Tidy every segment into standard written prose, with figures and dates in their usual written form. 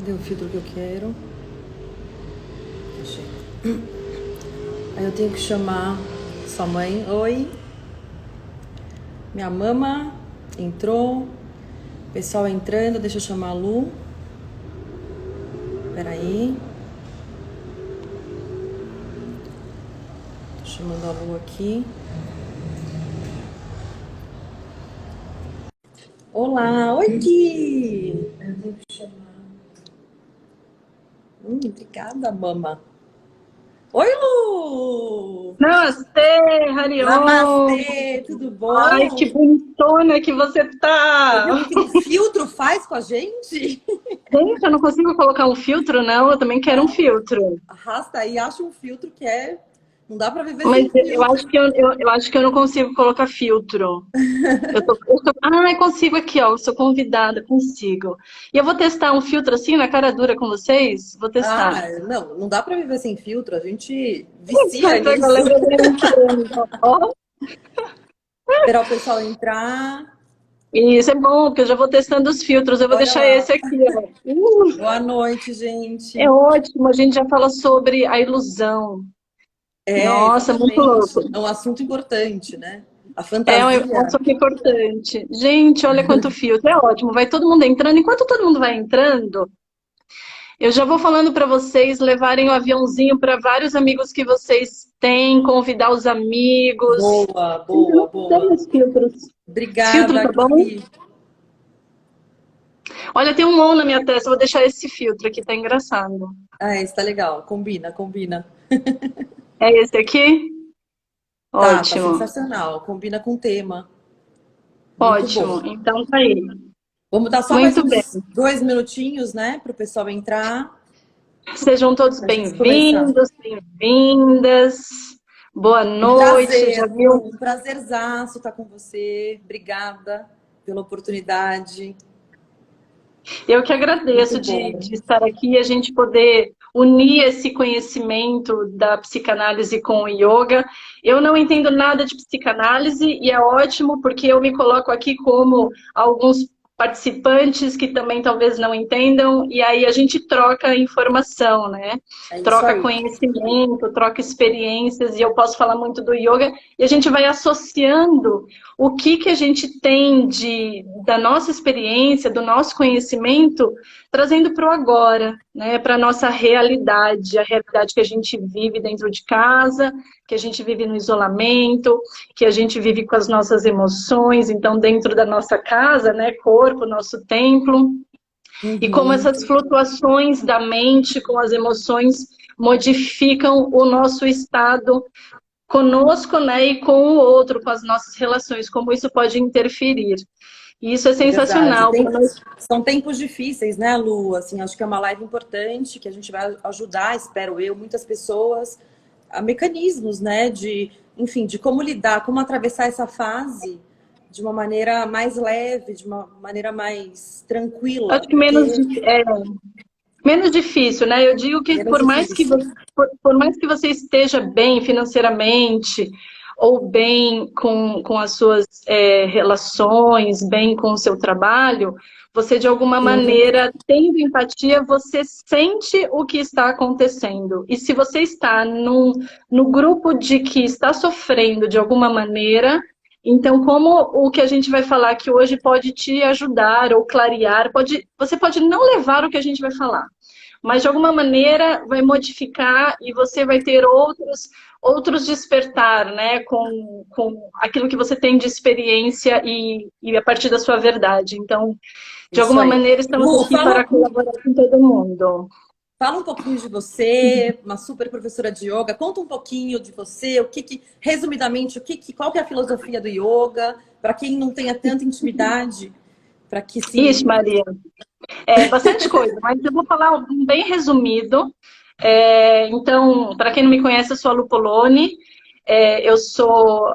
Cadê o filtro que eu quero? Achei. Aí eu tenho que chamar sua mãe. Oi. Minha mama entrou. Pessoal entrando, deixa eu chamar a Lu. Peraí. Tô chamando a Lu aqui. Olá, oi Gui! Eu tenho que chamar. Obrigada, mama. Oi, Lu! Namastê, Hariom! Namastê, tudo Ai, bom? que bonitona que você Você viu o tá! que aquele filtro faz com a gente? Gente, eu não consigo colocar um filtro, não. Eu também quero um filtro. Arrasta aí, acha um filtro que é. Não dá pra viver Mas sem eu filtro. acho que eu acho que eu não consigo colocar filtro. Eu consigo aqui, ó. Eu sou convidada, consigo. E eu vou testar um filtro assim na cara dura com vocês? Vou testar. Não dá pra viver sem filtro. A gente vicia Essa nisso. galera vem entrando. Ó, Esperar o pessoal entrar. e isso é bom, porque eu já vou testando os filtros. Eu vou Olha deixar lá. esse aqui, ó. Boa noite, É gente. ótimo. A gente já fala sobre a ilusão. É, Nossa, muito exatamente. louco. É um assunto importante, né? A É um fantasia. assunto importante. Gente, olha quanto filtro. É ótimo. Vai todo mundo entrando. Enquanto todo mundo vai entrando, eu já vou falando para vocês levarem o aviãozinho para vários amigos que vocês têm, convidar os amigos. Boa, Gente, eu boa, não tenho boa. os filtros. Esse filtro Obrigada, tá bom? Gui. Olha, tem um on na minha testa. Eu vou deixar esse filtro aqui, tá engraçado. Ah, esse tá legal. Combina, combina. É esse aqui? Tá Ótimo. sensacional. Combina com o tema. Muito bom. Ótimo. Então tá aí. Vamos dar só mais Muito bem. uns 2 minutinhos, né, para o pessoal entrar, Sejam todos para a gente começar. bem-vindos, bem-vindas. Boa Um noite, já prazer, viu? Lu, um prazerzaço estar com você. Obrigada pela oportunidade. Eu que Muito agradeço bom. de estar aqui e a gente poder unir esse conhecimento da psicanálise com o yoga. Eu não entendo nada de psicanálise e é ótimo porque eu me coloco aqui como alguns participantes que também talvez não entendam e aí a gente troca informação, né? É isso Troca aí. conhecimento, troca experiências e eu posso falar muito do yoga e a gente vai associando o que a gente tem da nossa experiência, do nosso conhecimento, trazendo para o agora, né, para a nossa realidade, a realidade que a gente vive dentro de casa, que a gente vive no isolamento, que a gente vive com as nossas emoções, então dentro da nossa casa, né, corpo, nosso templo, e como Uhum. essas flutuações da mente com as emoções modificam o nosso estado conosco, né, e com o outro, com as nossas relações, como isso pode interferir. E isso é Verdade. sensacional para nós. São tempos difíceis, né, Lu? Assim, acho que é uma live importante que a gente vai ajudar, espero eu, muitas pessoas a mecanismos, né, enfim, de como lidar, como atravessar essa fase de uma maneira mais leve, de uma maneira mais Acho tranquila, que porque menos difícil, né? Eu digo que menos difícil. por mais que você esteja bem financeiramente, ou bem com as suas relações, bem com o seu trabalho, você de alguma Sim, maneira, tendo empatia, você sente o que está acontecendo. E se você está no grupo de que está sofrendo de alguma maneira, então como o que a gente vai falar aqui hoje pode te ajudar ou clarear, você pode não levar o que a gente vai falar, mas de alguma maneira vai modificar e você vai ter outros despertar, né, com aquilo que você tem de experiência e a partir da sua verdade. Então, de isso alguma aí. maneira, estamos Lu, aqui para colaborar com todo mundo. fala um pouquinho de você, uma super professora de yoga. Conta um pouquinho de você, resumidamente, qual que é a filosofia do yoga, para quem não tenha tanta intimidade, para que Ixi, se. Maria, bastante coisa, mas eu vou falar um bem resumido. Então, para quem não me conhece, eu sou a Lu Poloni, eu sou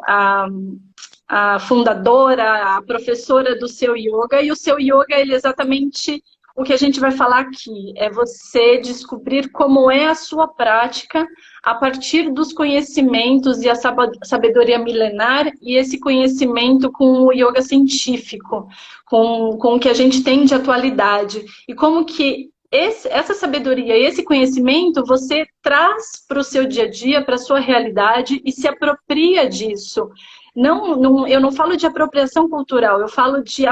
a fundadora, a professora do Seu Yoga, e o Seu Yoga, ele é exatamente o que a gente vai falar aqui, é você descobrir como é a sua prática a partir dos conhecimentos e a sabedoria milenar e esse conhecimento com o yoga científico, com o que a gente tem de atualidade, e como que essa sabedoria, esse conhecimento, você traz para o seu dia a dia, para a sua realidade e se apropria disso. Eu não falo de apropriação cultural, eu falo de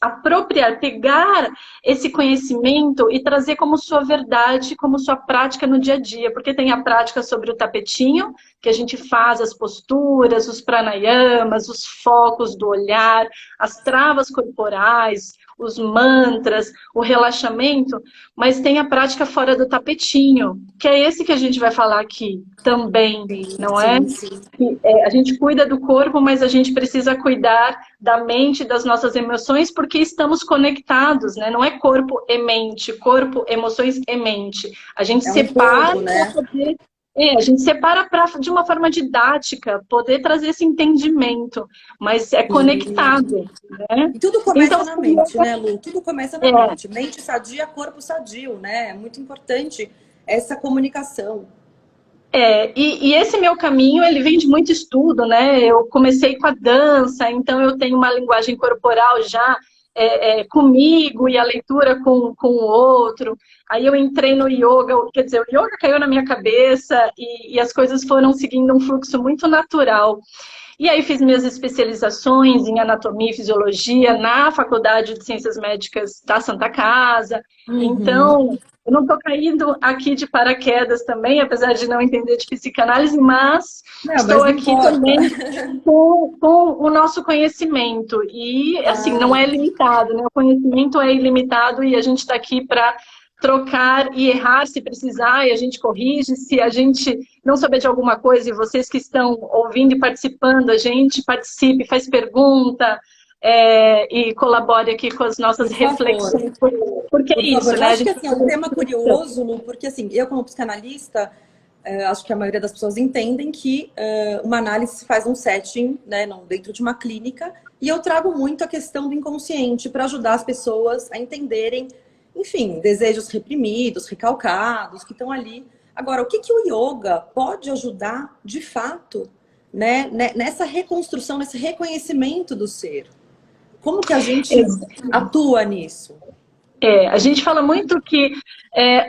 apropriar, pegar esse conhecimento e trazer como sua verdade, como sua prática no dia a dia. Porque tem a prática sobre o tapetinho, que a gente faz as posturas, os pranayamas, os focos do olhar, as travas corporais, os mantras, o relaxamento, mas tem a prática fora do tapetinho, que é esse que a gente vai falar aqui também, Sim, não é? sim, sim. A gente cuida do corpo, mas a gente precisa cuidar da mente, das nossas emoções, porque estamos conectados, né? Não é corpo e mente, corpo, emoções e mente. A gente É um separa todo, para né? poder. A gente separa de uma forma didática, poder trazer esse entendimento, mas é conectado, né? E tudo Então, começa na mente, né, Lu? Tudo começa na é, mente. Mente sadia, corpo sadio, né? É muito importante essa comunicação. e esse meu caminho, ele vem de muito estudo, né? Eu comecei com a dança, então eu tenho uma linguagem corporal já comigo e a leitura com o outro. Aí eu entrei no yoga, quer dizer, o yoga caiu na minha cabeça e as coisas foram seguindo um fluxo muito natural. E aí fiz minhas especializações em anatomia e fisiologia na Faculdade de Ciências Médicas da Santa Casa. Uhum. Então, eu não estou caindo aqui de paraquedas também, apesar de não entender de psicanálise, mas Não, estou mas não aqui importa. também com o nosso conhecimento. E, assim, não é Claro. limitado, né? O conhecimento é ilimitado e a gente está aqui para trocar e errar se precisar, e a gente corrige. Se a gente não souber de alguma coisa e vocês que estão ouvindo e participando, a gente participe, faz pergunta e colabore aqui com as nossas Por favor. reflexões. Porque é Por favor. isso, Eu né? A acho que gente... assim, é um tema curioso, Lu, porque assim, eu como psicanalista, acho que a maioria das pessoas entendem que uma análise se faz um setting, né, dentro de uma clínica, e eu trago muito a questão do inconsciente para ajudar as pessoas a entenderem, enfim, desejos reprimidos, recalcados, que estão ali. Agora, o que que o yoga pode ajudar de fato, né, nessa reconstrução, nesse reconhecimento do ser? Como que a gente atua nisso? A gente fala muito que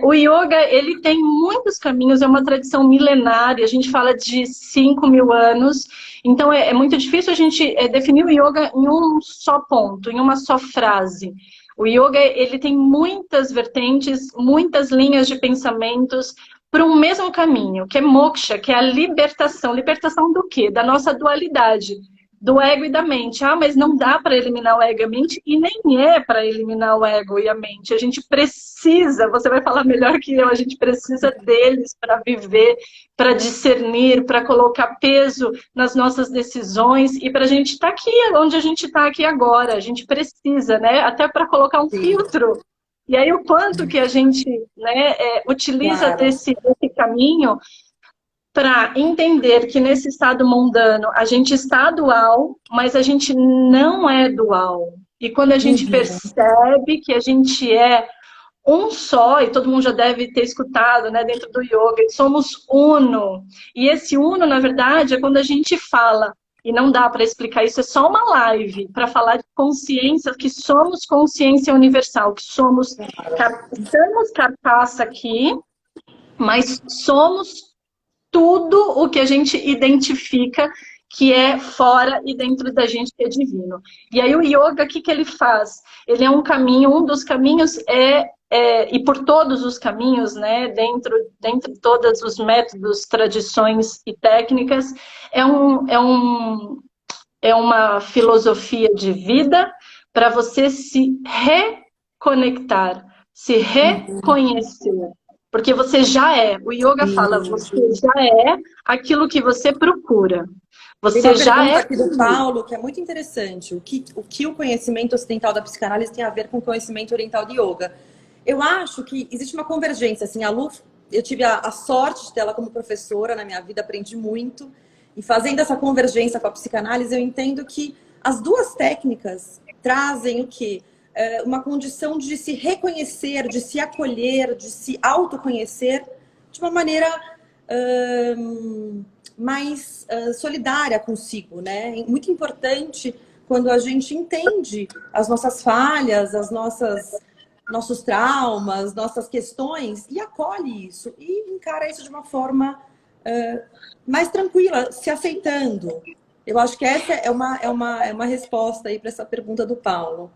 o yoga ele tem muitos caminhos, é uma tradição milenária, a gente fala de 5.000 anos, então é muito difícil a gente definir o yoga em um só ponto, em uma só frase. O yoga ele tem muitas vertentes, muitas linhas de pensamentos para um mesmo caminho, que é moksha, que é a libertação. Libertação do quê? Da nossa dualidade do ego e da mente. Ah, mas não dá para eliminar o ego e a mente, e nem é para eliminar o ego e a mente. A gente precisa, você vai falar melhor que eu, a gente precisa deles para viver, para discernir, para colocar peso nas nossas decisões e para a gente estar aqui, onde a gente está aqui agora. A gente precisa, né? Até para colocar um Sim, filtro. E aí o quanto que a gente utiliza claro. desse caminho para entender que nesse estado mundano a gente está dual, mas a gente não é dual. E quando a gente Uhum. percebe que a gente é um só, e todo mundo já deve ter escutado, né, dentro do yoga, somos uno. E esse uno, na verdade, é quando a gente fala, e não dá para explicar isso, é só uma live para falar de consciência, que somos consciência universal, que estamos carcaça aqui, mas somos tudo o que a gente identifica que é fora e dentro da gente que é divino. E aí o yoga, o que ele faz? Ele é um caminho, um dos caminhos e por todos os caminhos, né, dentro de todos os métodos, tradições e técnicas, é uma filosofia de vida para você se reconectar, se reconhecer. Porque você já é. O yoga fala, você Sim. já é aquilo que você procura. Tem Você uma já pergunta é aqui do feliz. Paulo que é muito interessante. O que o conhecimento ocidental da psicanálise tem a ver com o conhecimento oriental de yoga? Eu acho que existe uma convergência. Assim, a Lu, eu tive a sorte de tê-la como professora na minha vida, aprendi muito. E fazendo essa convergência com a psicanálise, eu entendo que as duas técnicas trazem o quê? Uma condição de se reconhecer, de se acolher, de se autoconhecer de uma maneira mais solidária consigo, né? Muito importante quando a gente entende as nossas falhas, as nossas nossos traumas, nossas questões, e acolhe isso, e encara isso de uma forma mais tranquila, se aceitando. Eu acho que essa é uma resposta aí para essa pergunta do Paulo.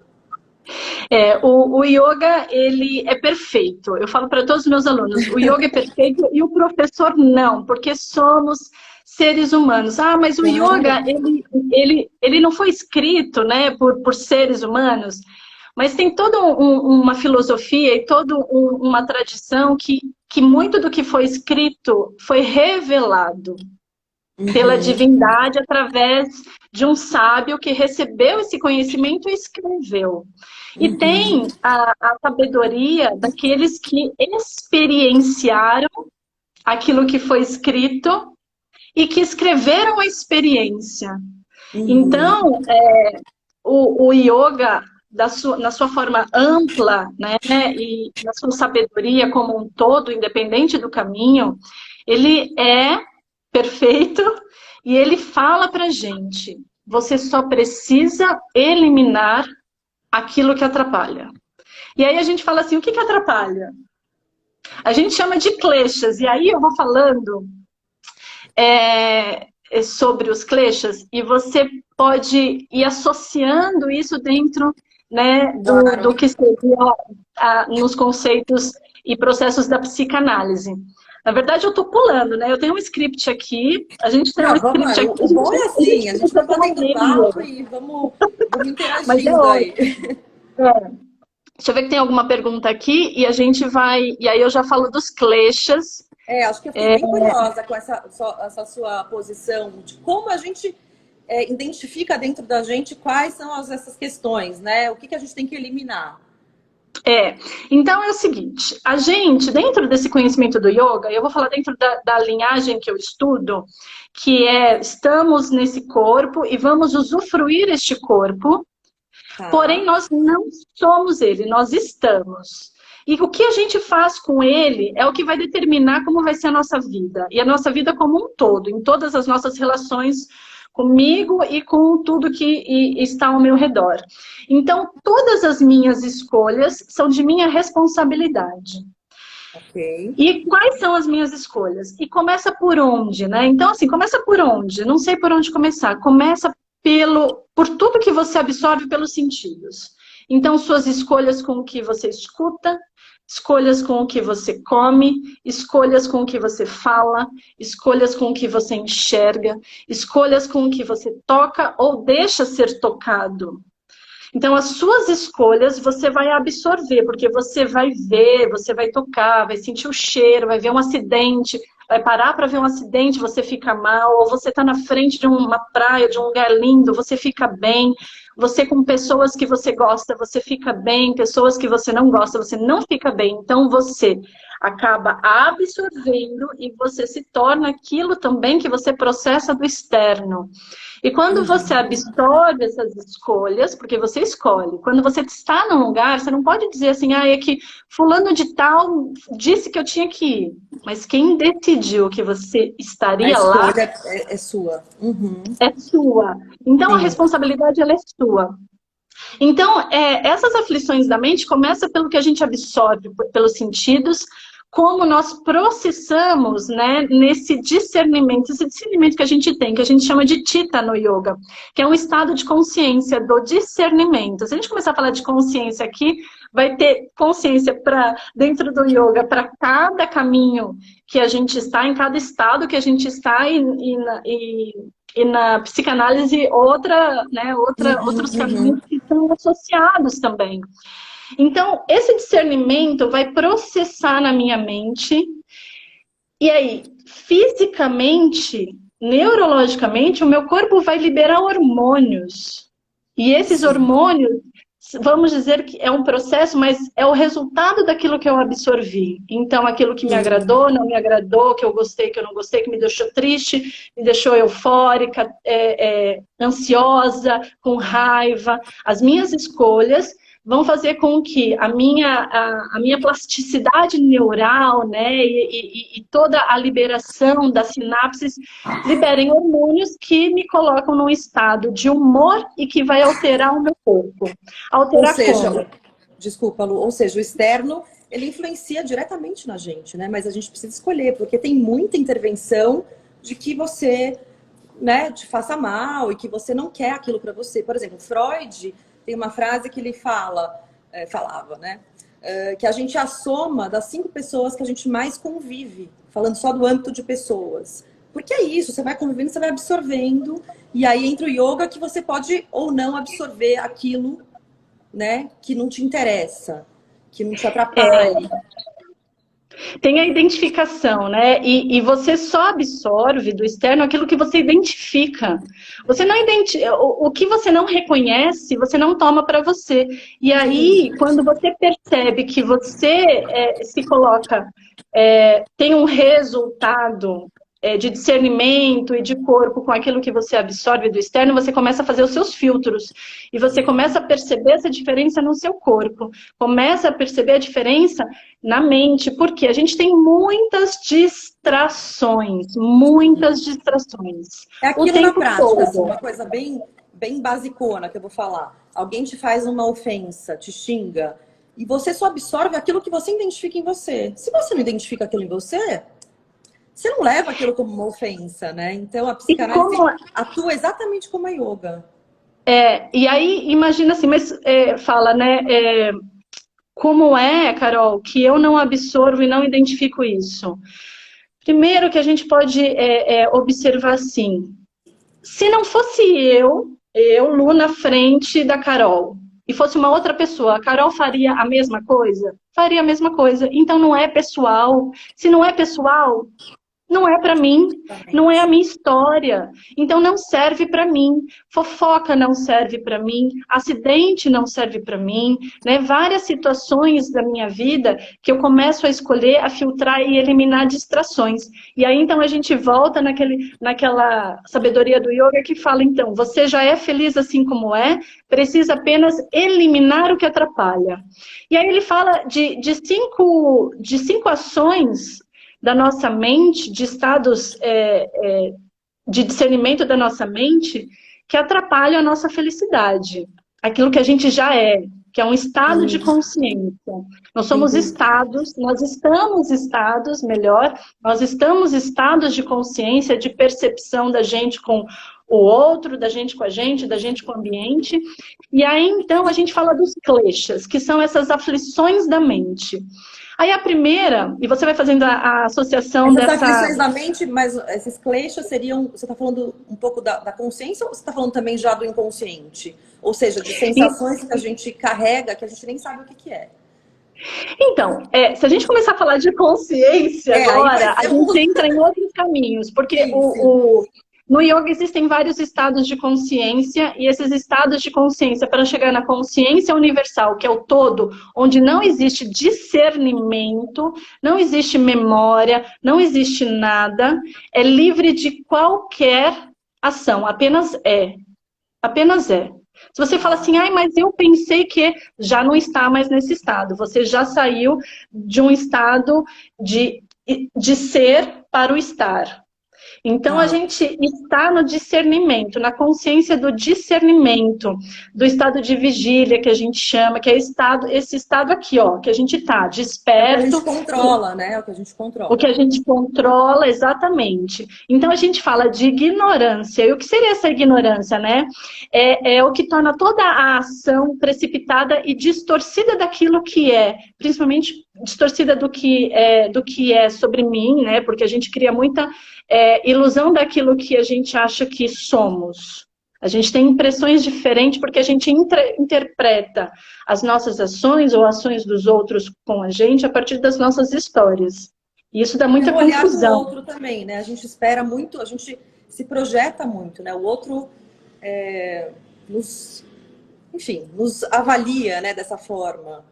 O yoga, ele é perfeito. Eu falo para todos os meus alunos, o yoga é perfeito e o professor não, porque somos seres humanos. Ah, mas o yoga, ele não foi escrito, né, por seres humanos, mas tem toda uma filosofia e toda uma tradição que muito do que foi escrito foi revelado pela divindade através de um sábio que recebeu esse conhecimento e escreveu. E tem a sabedoria daqueles que experienciaram aquilo que foi escrito e que escreveram a experiência. Então, o yoga, na sua forma ampla, né, e na sua sabedoria como um todo, independente do caminho, ele é perfeito e ele fala pra gente, você só precisa eliminar aquilo que atrapalha. E aí a gente fala assim, o que atrapalha? A gente chama de kleshas, e aí eu vou falando sobre os kleshas, e você pode ir associando isso dentro, né, do que seria nos conceitos e processos da psicanálise. Na verdade, eu estou pulando, né? Eu tenho um script aqui, a gente tem um script aqui. O bom é assim, a gente vai fazendo papo e vamos interagindo aí. Deixa eu ver que tem alguma pergunta aqui e a gente vai... E aí eu já falo dos kleshas. Acho que eu fiquei bem curiosa com essa sua posição de como a gente identifica dentro da gente quais são essas questões, né? O que a gente tem que eliminar. Então é o seguinte, a gente, dentro desse conhecimento do yoga, eu vou falar dentro da linhagem que eu estudo, que estamos nesse corpo e vamos usufruir este corpo, porém nós não somos ele, nós estamos. E o que a gente faz com ele é o que vai determinar como vai ser a nossa vida. E a nossa vida como um todo, em todas as nossas relações comigo e com tudo que está ao meu redor. Então, todas as minhas escolhas são de minha responsabilidade. Okay. E quais são as minhas escolhas? E começa por onde, né? Então, assim, começa por onde? Não sei por onde começar. Começa por tudo que você absorve pelos sentidos. Então, suas escolhas com o que você escuta, escolhas com o que você come, escolhas com o que você fala, escolhas com o que você enxerga, escolhas com o que você toca ou deixa ser tocado. Então, as suas escolhas você vai absorver, porque você vai ver, você vai tocar, vai sentir o cheiro, vai ver um acidente, vai parar para ver um acidente, você fica mal, ou você está na frente de uma praia, de um lugar lindo, você fica bem. Você com pessoas que você gosta, você fica bem, pessoas que você não gosta, você não fica bem. Então você acaba absorvendo e você se torna aquilo também que você processa do externo. E quando você absorve essas escolhas, porque você escolhe, quando você está num lugar, você não pode dizer assim, é que fulano de tal disse que eu tinha que ir. Mas quem decidiu que você estaria lá... A escolha é sua. É sua. Então, a responsabilidade, ela é sua. Então, essas aflições da mente começam pelo que a gente absorve, pelos sentidos, como nós processamos, né, nesse discernimento, esse discernimento que a gente tem, que a gente chama de Chitta no yoga, que é um estado de consciência do discernimento. Se a gente começar a falar de consciência aqui, vai ter consciência dentro do yoga para cada caminho que a gente está, em cada estado que a gente está, e na psicanálise outros caminhos que estão associados também. Então, esse discernimento vai processar na minha mente, e aí, fisicamente, neurologicamente, o meu corpo vai liberar hormônios. E esses hormônios, vamos dizer que é um processo, mas é o resultado daquilo que eu absorvi. Então, aquilo que me agradou, não me agradou, que eu gostei, que eu não gostei, que me deixou triste, me deixou eufórica, ansiosa, com raiva. As minhas escolhas vão fazer com que a minha plasticidade neural, né, e toda a liberação das sinapses liberem hormônios que me colocam num estado de humor e que vai alterar o meu corpo. Alterar Ou seja, como? Desculpa, Lu. Ou seja, o externo, ele influencia diretamente na gente, né? Mas a gente precisa escolher, porque tem muita intervenção de que você, né, te faça mal e que você não quer aquilo para você. Por exemplo, Freud tem uma frase que ele falava, né? Que a gente é a soma das 5 pessoas que a gente mais convive, falando só do âmbito de pessoas. Porque é isso, você vai convivendo, você vai absorvendo, e aí entra o yoga que você pode ou não absorver aquilo, né, que não te interessa, que não te atrapalhe. Tem a identificação, né? E você só absorve do externo aquilo que você identifica. Você não o que você não reconhece, você não toma para você. E aí, quando você percebe que você se coloca, tem um resultado de discernimento e de corpo com aquilo que você absorve do externo, você começa a fazer os seus filtros. E você começa a perceber essa diferença no seu corpo. Começa a perceber a diferença na mente. Porque a gente tem muitas distrações. Muitas distrações. É aquilo na prática, assim, uma coisa bem, bem basicona que eu vou falar. Alguém te faz uma ofensa, te xinga, e você só absorve aquilo que você identifica em você. Se você não identifica aquilo em você, você não leva aquilo como uma ofensa, né? Então, a psicanálise atua exatamente como a yoga. E aí, imagina assim, mas fala, né? Como é, Carol, que eu não absorvo e não identifico isso? Primeiro que a gente pode observar assim, se não fosse eu, Lu, na frente da Carol, e fosse uma outra pessoa, a Carol faria a mesma coisa? Faria a mesma coisa. Então não é pessoal. Se não é pessoal, não é para mim, não é a minha história. Então não serve para mim. Fofoca não serve para mim, acidente não serve para mim, né? Várias situações da minha vida que eu começo a escolher, a filtrar e eliminar distrações. E aí então a gente volta naquela sabedoria do yoga que fala, então, você já é feliz assim como é, precisa apenas eliminar o que atrapalha. E aí ele fala de cinco ações da nossa mente, de estados de discernimento da nossa mente, que atrapalham a nossa felicidade. Aquilo que a gente já é, que é um estado de consciência. Nós somos estados, nós estamos estados de consciência, de percepção da gente com o outro, da gente com a gente, da gente com o ambiente. E aí, então, a gente fala dos kleshas, que são essas aflições da mente. Aí a primeira, e você vai fazendo a associação essas dessa... aflições da mente, mas esses kleshas seriam... Você está falando um pouco da consciência ou você está falando também já do inconsciente? Ou seja, de sensações que a gente carrega, que a gente nem sabe o que é. Então, se a gente começar a falar de consciência agora, a gente entra em outros caminhos. Porque no yoga existem vários estados de consciência, e esses estados de consciência, para chegar na consciência universal, que é o todo, onde não existe discernimento, não existe memória, não existe nada, é livre de qualquer ação, apenas é. Apenas é. Se você fala assim, mas eu pensei que já não está mais nesse estado, você já saiu de um estado de ser para o estar. Então, a gente está no discernimento, na consciência do discernimento, do estado de vigília, que a gente chama, que é esse estado aqui, ó, que a gente está desperto. É o que a gente controla, né? É o que a gente controla. O que a gente controla, exatamente. Então, a gente fala de ignorância. E o que seria essa ignorância, né? É o que torna toda a ação precipitada e distorcida daquilo que é, principalmente distorcida do que é sobre mim, né? Porque a gente cria muita ilusão daquilo que a gente acha que somos. A gente tem impressões diferentes porque a gente interpreta as nossas ações ou ações dos outros com a gente a partir das nossas histórias. E isso dá muita confusão. O olhar do outro também, né? A gente espera muito, a gente se projeta muito, né? O outro nos avalia, né, dessa forma.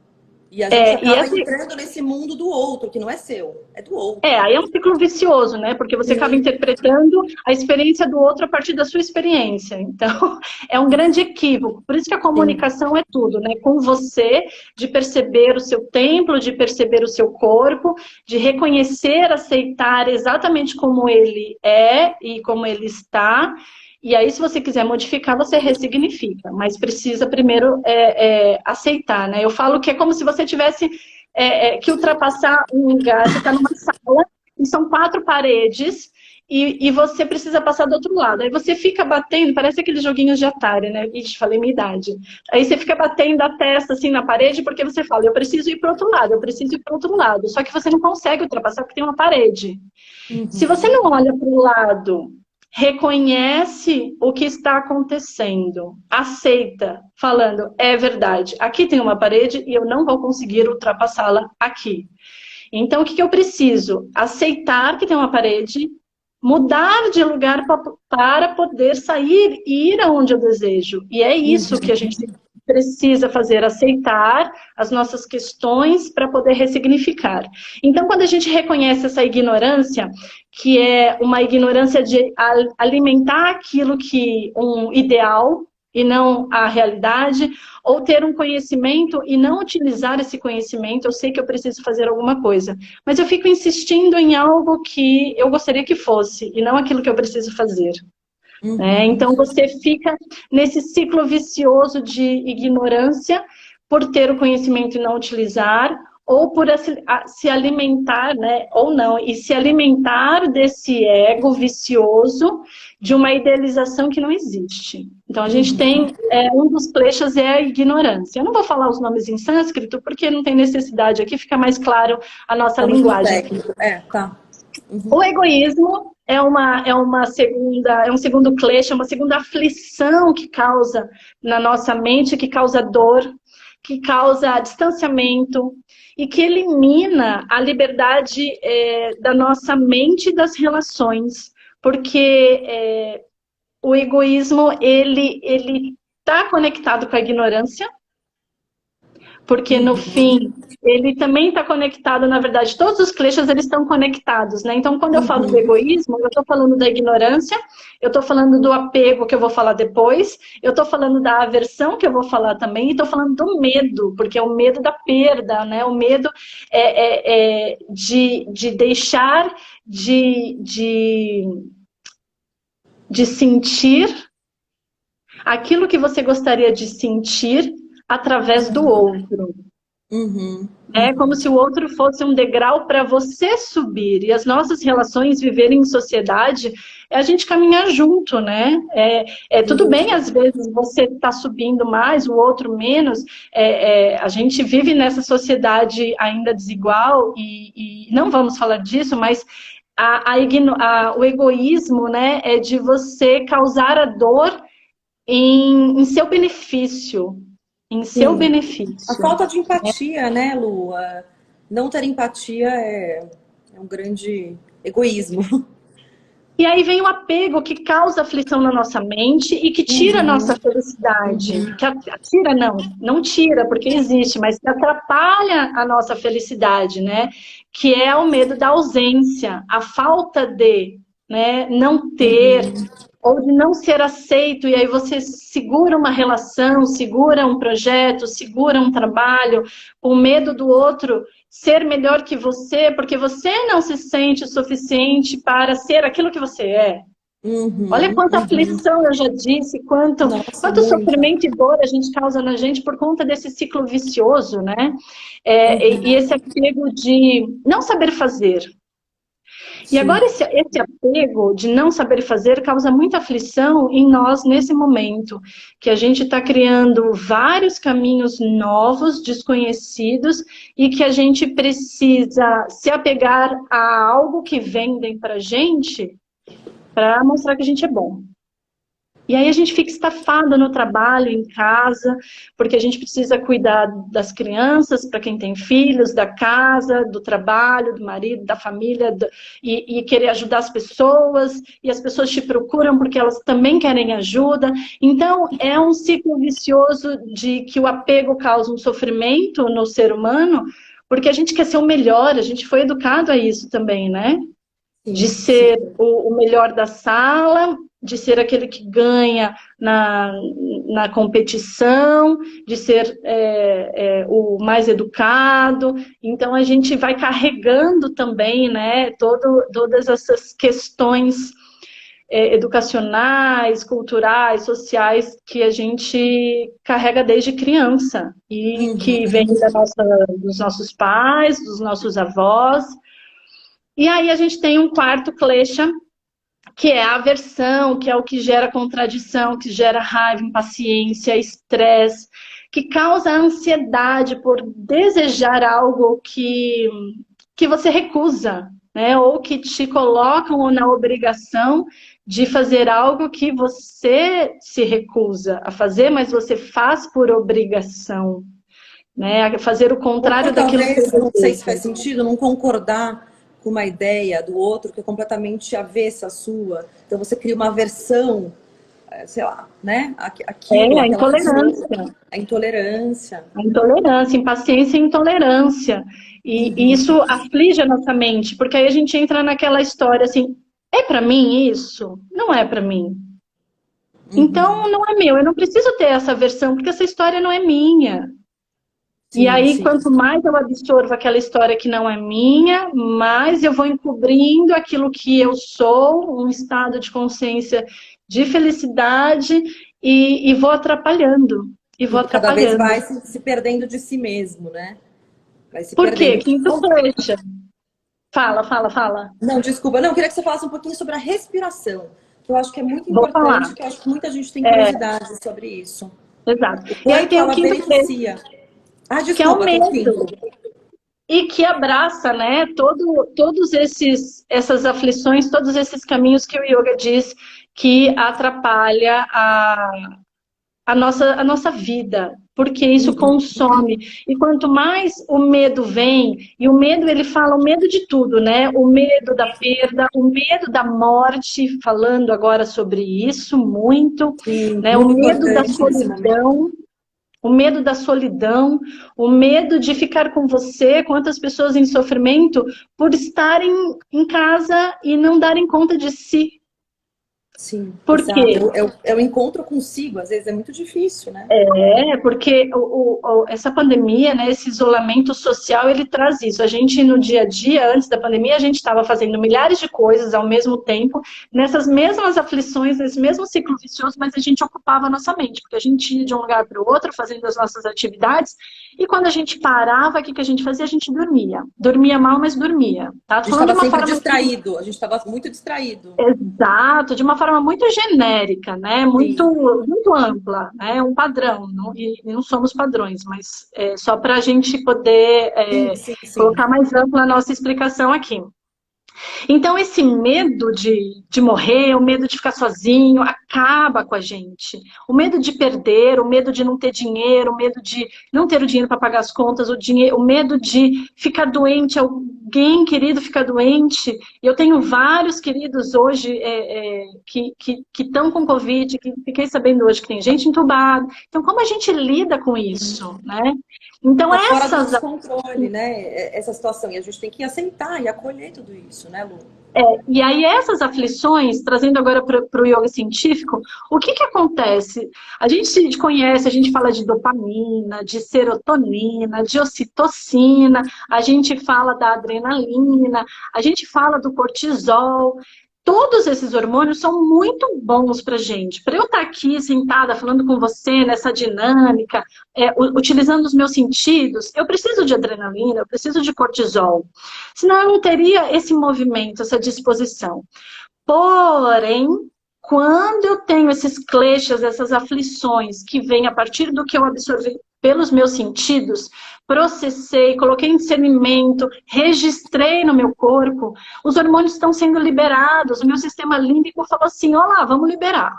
E a gente acaba entrando nesse mundo do outro, que não é seu, é do outro. Aí é um ciclo vicioso, né? Porque você acaba interpretando a experiência do outro a partir da sua experiência. Então, é um grande equívoco. Por isso que a comunicação é tudo, né? Com você, de perceber o seu templo, de perceber o seu corpo, de reconhecer, aceitar exatamente como ele é e como ele está, E aí, se você quiser modificar, você ressignifica. Mas precisa primeiro aceitar, né? Eu falo que é como se você tivesse que ultrapassar um lugar. Você está numa sala e são 4 paredes e você precisa passar do outro lado. Aí você fica batendo, parece aqueles joguinhos de Atari, né? Ixi, falei minha idade. Aí você fica batendo a testa assim na parede porque você fala, eu preciso ir para o outro lado, eu preciso ir para o outro lado. Só que você não consegue ultrapassar porque tem uma parede. Se você não olha para o lado, reconhece o que está acontecendo, aceita, falando, é verdade, aqui tem uma parede e eu não vou conseguir ultrapassá-la aqui. Então, o que eu preciso? Aceitar que tem uma parede, mudar de lugar para poder sair e ir aonde eu desejo. E é isso que a gente precisa fazer, aceitar as nossas questões para poder ressignificar. Então, quando a gente reconhece essa ignorância, que é uma ignorância de alimentar aquilo que um ideal e não a realidade, ou ter um conhecimento e não utilizar esse conhecimento, eu sei que eu preciso fazer alguma coisa, mas eu fico insistindo em algo que eu gostaria que fosse, e não aquilo que eu preciso fazer. Então você fica nesse ciclo vicioso de ignorância por ter o conhecimento e não utilizar, ou por se alimentar, né, ou não, e se alimentar desse ego vicioso de uma idealização que não existe. Então a gente tem, um dos kleshas é a ignorância. Eu não vou falar os nomes em sânscrito, porque não tem necessidade, aqui fica mais claro a nossa linguagem. Tá. O egoísmo é um segundo klesha, uma segunda aflição que causa na nossa mente, que causa dor, que causa distanciamento e que elimina a liberdade da nossa mente e das relações, porque o egoísmo ele está conectado com a ignorância, porque no fim ele também está conectado, na verdade, todos os kleshas eles estão conectados, né? Então, quando eu falo do egoísmo, eu estou falando da ignorância, eu estou falando do apego, que eu vou falar depois, eu estou falando da aversão, que eu vou falar também, e estou falando do medo, porque é o medo da perda, né? O medo de deixar de sentir aquilo que você gostaria de sentir através do outro. É como se o outro fosse um degrau para você subir. E as nossas relações, viverem em sociedade, é a gente caminhar junto, né? Tudo bem, às vezes, você está subindo mais, o outro menos. A gente vive nessa sociedade ainda desigual e não vamos falar disso, mas o egoísmo, né, é de você causar a dor em seu benefício. Em seu benefício. A falta de empatia, né, Lu? Não ter empatia é um grande egoísmo. E aí vem o apego que causa aflição na nossa mente e que tira a nossa felicidade. Tira, não tira, porque existe, mas que atrapalha a nossa felicidade, né? Que é o medo da ausência, a falta de, né, não ter, ou de não ser aceito, e aí você segura uma relação, segura um projeto, segura um trabalho, com medo do outro ser melhor que você, porque você não se sente o suficiente para ser aquilo que você é. Olha quanta aflição eu já disse, quanto sofrimento e dor a gente causa na gente por conta desse ciclo vicioso, né? E esse apego de não saber fazer. E agora esse apego de não saber fazer causa muita aflição em nós nesse momento, que a gente está criando vários caminhos novos, desconhecidos, e que a gente precisa se apegar a algo que vendem pra gente para mostrar que a gente é bom. E aí a gente fica estafado no trabalho, em casa, porque a gente precisa cuidar das crianças, para quem tem filhos, da casa, do trabalho, do marido, da família, e querer ajudar as pessoas, e as pessoas te procuram porque elas também querem ajuda. Então, é um ciclo vicioso de que o apego causa um sofrimento no ser humano, porque a gente quer ser o melhor, a gente foi educado a isso também, né? De ser o melhor da sala, de ser aquele que ganha na competição, de ser o mais educado. Então, a gente vai carregando também, né, todas essas questões educacionais, culturais, sociais que a gente carrega desde criança e que vem dos nossos pais, dos nossos avós. E aí a gente tem um quarto klesha, que é a aversão, que é o que gera contradição, que gera raiva, impaciência, estresse, que causa ansiedade por desejar algo que você recusa, né? Ou que te colocam na obrigação de fazer algo que você se recusa a fazer, mas você faz por obrigação, né? Fazer o contrário Ou daquilo que talvez, você não sei se faz deseja. sentido, não concordar com uma ideia do outro que é completamente avessa à sua. Então você cria uma aversão, sei lá, né? Aquilo, A aquela pessoa, intolerância. a intolerância. A intolerância, impaciência e intolerância. E isso aflige a nossa mente, porque aí a gente entra naquela história assim, é para mim isso? Não é para mim. Então não é meu, eu não preciso ter essa versão, porque essa história não é minha. E Sim, aí, sim. quanto mais eu absorvo aquela história que não é minha, mais eu vou encobrindo aquilo que eu sou, um estado de consciência de felicidade, e vou atrapalhando. E vou E cada vez atrapalhando. vai se perdendo de si mesmo, né? Vai se Por quê? perdendo. Quinto flecha. Fala, fala, fala. Não, desculpa. Não, eu queria que você falasse um pouquinho sobre a respiração, que eu acho que é muito Vou falar. importante, que eu acho que muita gente tem curiosidade sobre isso. Exato. O E aí quanto tem o ela quinto flecha, beneficia. Ah, que é o desculpa, tô medo. ouvindo. E que abraça, né, todos essas aflições, todos esses caminhos que o yoga diz que atrapalha a nossa vida, porque isso consome. E quanto mais o medo vem, e o medo, ele fala o medo de tudo, né? O medo da perda, o medo da morte, falando agora sobre isso muito, Sim, né? O muito medo da importante nesse momento. solidão, o medo da solidão, o medo de ficar com você, quantas pessoas em sofrimento por estarem em casa e não darem conta de si. Sim, Por exato. quê? É o encontro consigo, às vezes é muito difícil, né? Porque essa pandemia, né, esse isolamento social, ele traz isso. A gente, no dia a dia, antes da pandemia, a gente estava fazendo milhares de coisas ao mesmo tempo, nessas mesmas aflições, nesse mesmo ciclo vicioso, mas a gente ocupava a nossa mente, porque a gente ia de um lugar para o outro, fazendo as nossas atividades, e quando a gente parava, o que a gente fazia? A gente dormia. Dormia mal, mas dormia. Tá? A Tô gente falando de estava uma sempre forma... distraído, a gente estava muito distraído. Exato, de uma forma muito genérica, né? Sim, Muito ampla, né? Um padrão, e não somos padrões, mas só para a gente poder sim, sim, sim. colocar mais ampla a nossa explicação aqui. Então, esse medo de morrer, o medo de ficar sozinho, acaba com a gente. O medo de perder, o medo de não ter dinheiro, o medo de não ter o dinheiro para pagar as contas, o medo de ficar doente, alguém querido ficar doente. Eu tenho vários queridos hoje que estão com Covid, que fiquei sabendo hoje que tem gente entubada. Então, como a gente lida com isso, né? Então, Tá fora do essas... nosso controle, né? Essa situação. E a gente tem que aceitar e acolher tudo isso, né, Lu? E aí essas aflições, trazendo agora para o yoga científico, o que acontece? A gente conhece, a gente fala de dopamina, de serotonina, de ocitocina, a gente fala da adrenalina, a gente fala do cortisol. Todos esses hormônios são muito bons para a gente. Para eu estar aqui sentada falando com você nessa dinâmica, utilizando os meus sentidos, eu preciso de adrenalina, eu preciso de cortisol. Senão eu não teria esse movimento, essa disposição. Porém, quando eu tenho esses kleshas, essas aflições que vêm a partir do que eu absorvi pelos meus sentidos, processei, coloquei em discernimento, registrei no meu corpo, os hormônios estão sendo liberados, o meu sistema límbico falou assim, olá, vamos liberar.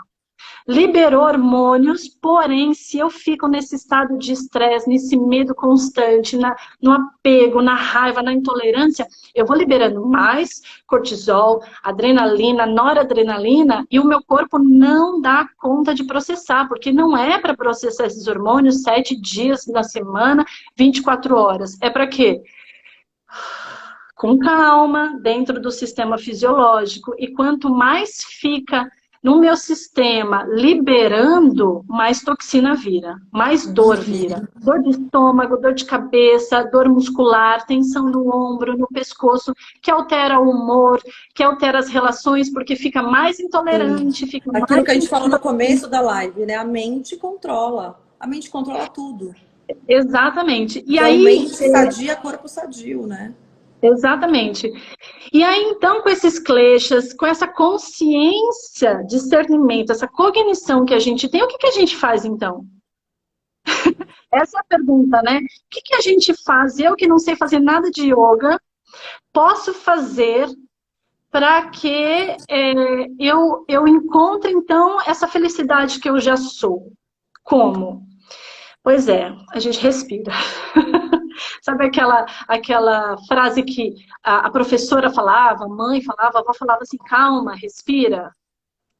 Liberou hormônios, porém, se eu fico nesse estado de estresse, nesse medo constante, no apego, na raiva, na intolerância, eu vou liberando mais cortisol, adrenalina, noradrenalina, e o meu corpo não dá conta de processar, porque não é para processar esses hormônios 7 dias na semana, 24 horas. É para quê? Com calma, dentro do sistema fisiológico, e quanto mais fica no meu sistema liberando, mais toxina vira, mais dor vira. Dor de estômago, dor de cabeça, dor muscular, tensão no ombro, no pescoço, que altera o humor, que altera as relações, porque fica mais intolerante, fica Aquilo mais... que a gente falou no começo da live, né? A mente controla. A mente controla tudo. Exatamente. E Então, aí... mente sadia, corpo sadio, né? Exatamente. E aí, então, com esses kleshas, com essa consciência, discernimento, essa cognição que a gente tem, o que a gente faz, então? Essa é a pergunta, né? O que a gente faz? Eu que não sei fazer nada de yoga, posso fazer para que eu encontre, então, essa felicidade que eu já sou? Como? Pois é, a gente respira. Sabe aquela frase que a professora falava, a mãe falava, a avó falava assim, calma, respira.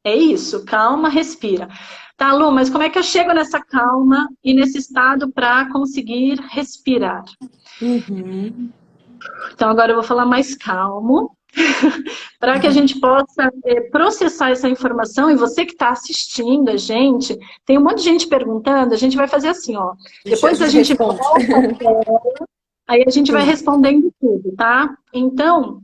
É isso, calma, respira. Tá, Lu, mas como é que eu chego nessa calma e nesse estado para conseguir respirar? Uhum. Então agora eu vou falar mais calmo, para que a gente possa processar essa informação. E você que está assistindo a gente, tem um monte de gente perguntando, a gente vai fazer assim, ó. Depois a gente responde. volta, aí a gente vai respondendo tudo, tá? Então,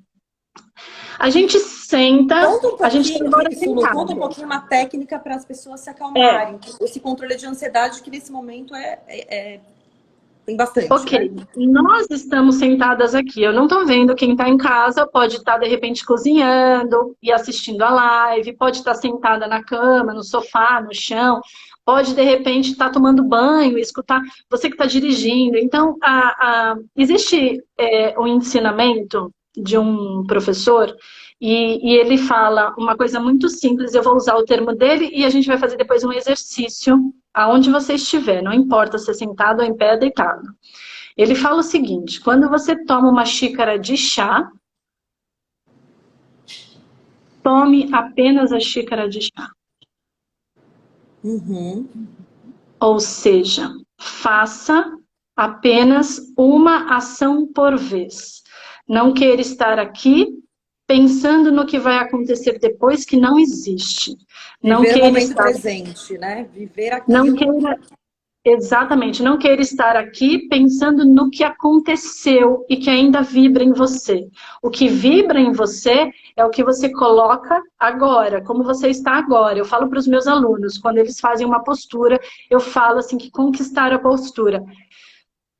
a gente senta, Conta um a gente está pouquinho agora isso, Lu, sentado. conta um pouquinho uma técnica para as pessoas se acalmarem. Esse controle de ansiedade que nesse momento tem bastante, Ok, né? nós estamos sentadas aqui. Eu não estou vendo quem está em casa, pode estar de repente cozinhando e assistindo a live, pode estar sentada na cama, no sofá, no chão, pode de repente estar tomando banho e escutar você que está dirigindo. Então, existe um ensinamento de um professor e ele fala uma coisa muito simples. Eu vou usar o termo dele e a gente vai fazer depois um exercício aonde você estiver, não importa se é sentado ou em pé, deitado. Ele fala o seguinte: quando você toma uma xícara de chá, tome apenas a xícara de chá. Uhum. Ou seja, faça apenas uma ação por vez. Não queira estar aqui pensando no que vai acontecer depois, que não existe. Não Viver o queira momento estar... presente, né? Viver Não aquilo. queira... Exatamente, não queira estar aqui pensando no que aconteceu e que ainda vibra em você. O que vibra em você é o que você coloca agora, como você está agora. Eu falo para os meus alunos, quando eles fazem uma postura, eu falo assim, que conquistar a postura.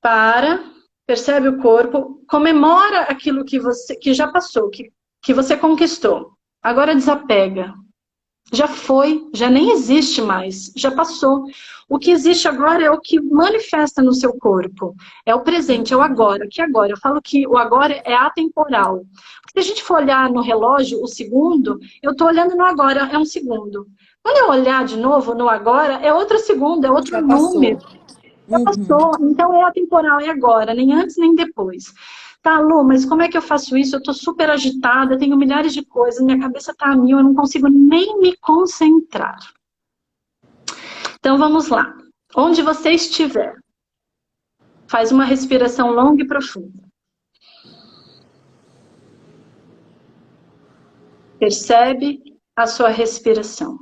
Para, percebe o corpo, comemora aquilo que já passou, que você conquistou. Agora desapega. Já foi, já nem existe mais, já passou. O que existe agora é o que manifesta no seu corpo. É o presente, é o agora. O que agora? Eu falo que o agora é atemporal. Se a gente for olhar no relógio, o segundo, eu estou olhando no agora, é um segundo. Quando eu olhar de novo no agora, é outro segundo, é outro Já número. passou. Já passou. Então é atemporal, é agora, nem antes nem depois. Tá, Lu, mas como é que eu faço isso? Eu tô super agitada, tenho milhares de coisas, minha cabeça tá a mil, eu não consigo nem me concentrar. Então vamos lá. Onde você estiver, faz uma respiração longa e profunda. Percebe a sua respiração.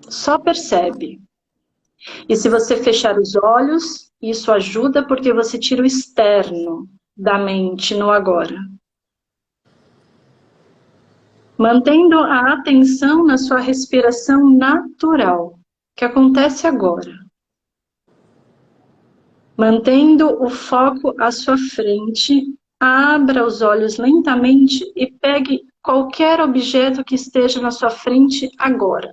Só percebe. E se você fechar os olhos, isso ajuda porque você tira o externo da mente no agora. Mantendo a atenção na sua respiração natural, que acontece agora. Mantendo o foco à sua frente, abra os olhos lentamente e pegue qualquer objeto que esteja na sua frente agora.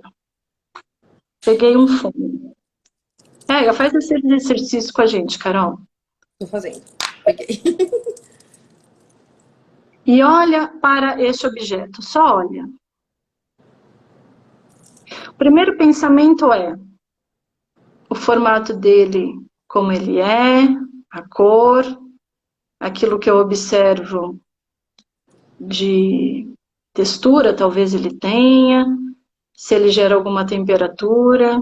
Peguei um fone. Pega, faz esse exercício com a gente, Carol. Tô fazendo. Peguei. E olha para este objeto, só olha. O primeiro pensamento é o formato dele, como ele é, a cor, aquilo que eu observo de textura, talvez ele tenha, se ele gera alguma temperatura.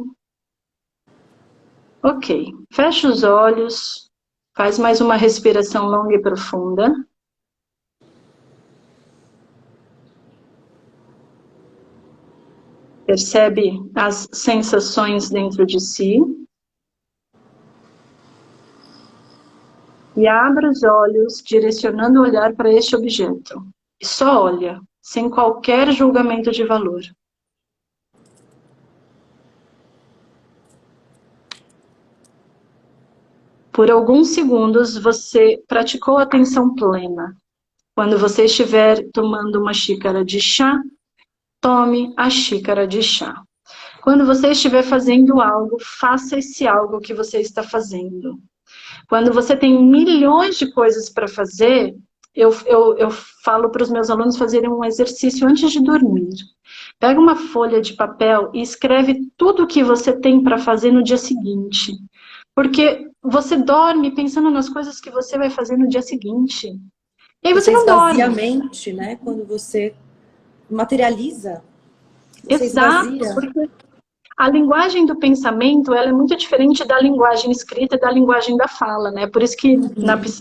Ok, fecha os olhos, faz mais uma respiração longa e profunda. Percebe as sensações dentro de si. E abra os olhos, direcionando o olhar para este objeto. E só olha, sem qualquer julgamento de valor. Por alguns segundos, você praticou atenção plena. Quando você estiver tomando uma xícara de chá, tome a xícara de chá. Quando você estiver fazendo algo, faça esse algo que você está fazendo. Quando você tem milhões de coisas para fazer, eu falo para os meus alunos fazerem um exercício antes de dormir. Pega uma folha de papel e escreve tudo o que você tem para fazer no dia seguinte. Porque você dorme pensando nas coisas que você vai fazer no dia seguinte. E aí você não esvazia a dorme. mente, né? Quando você materializa, você Exato, esvazia. porque a linguagem do pensamento, ela é muito diferente da linguagem escrita e da linguagem da fala, né? Por isso que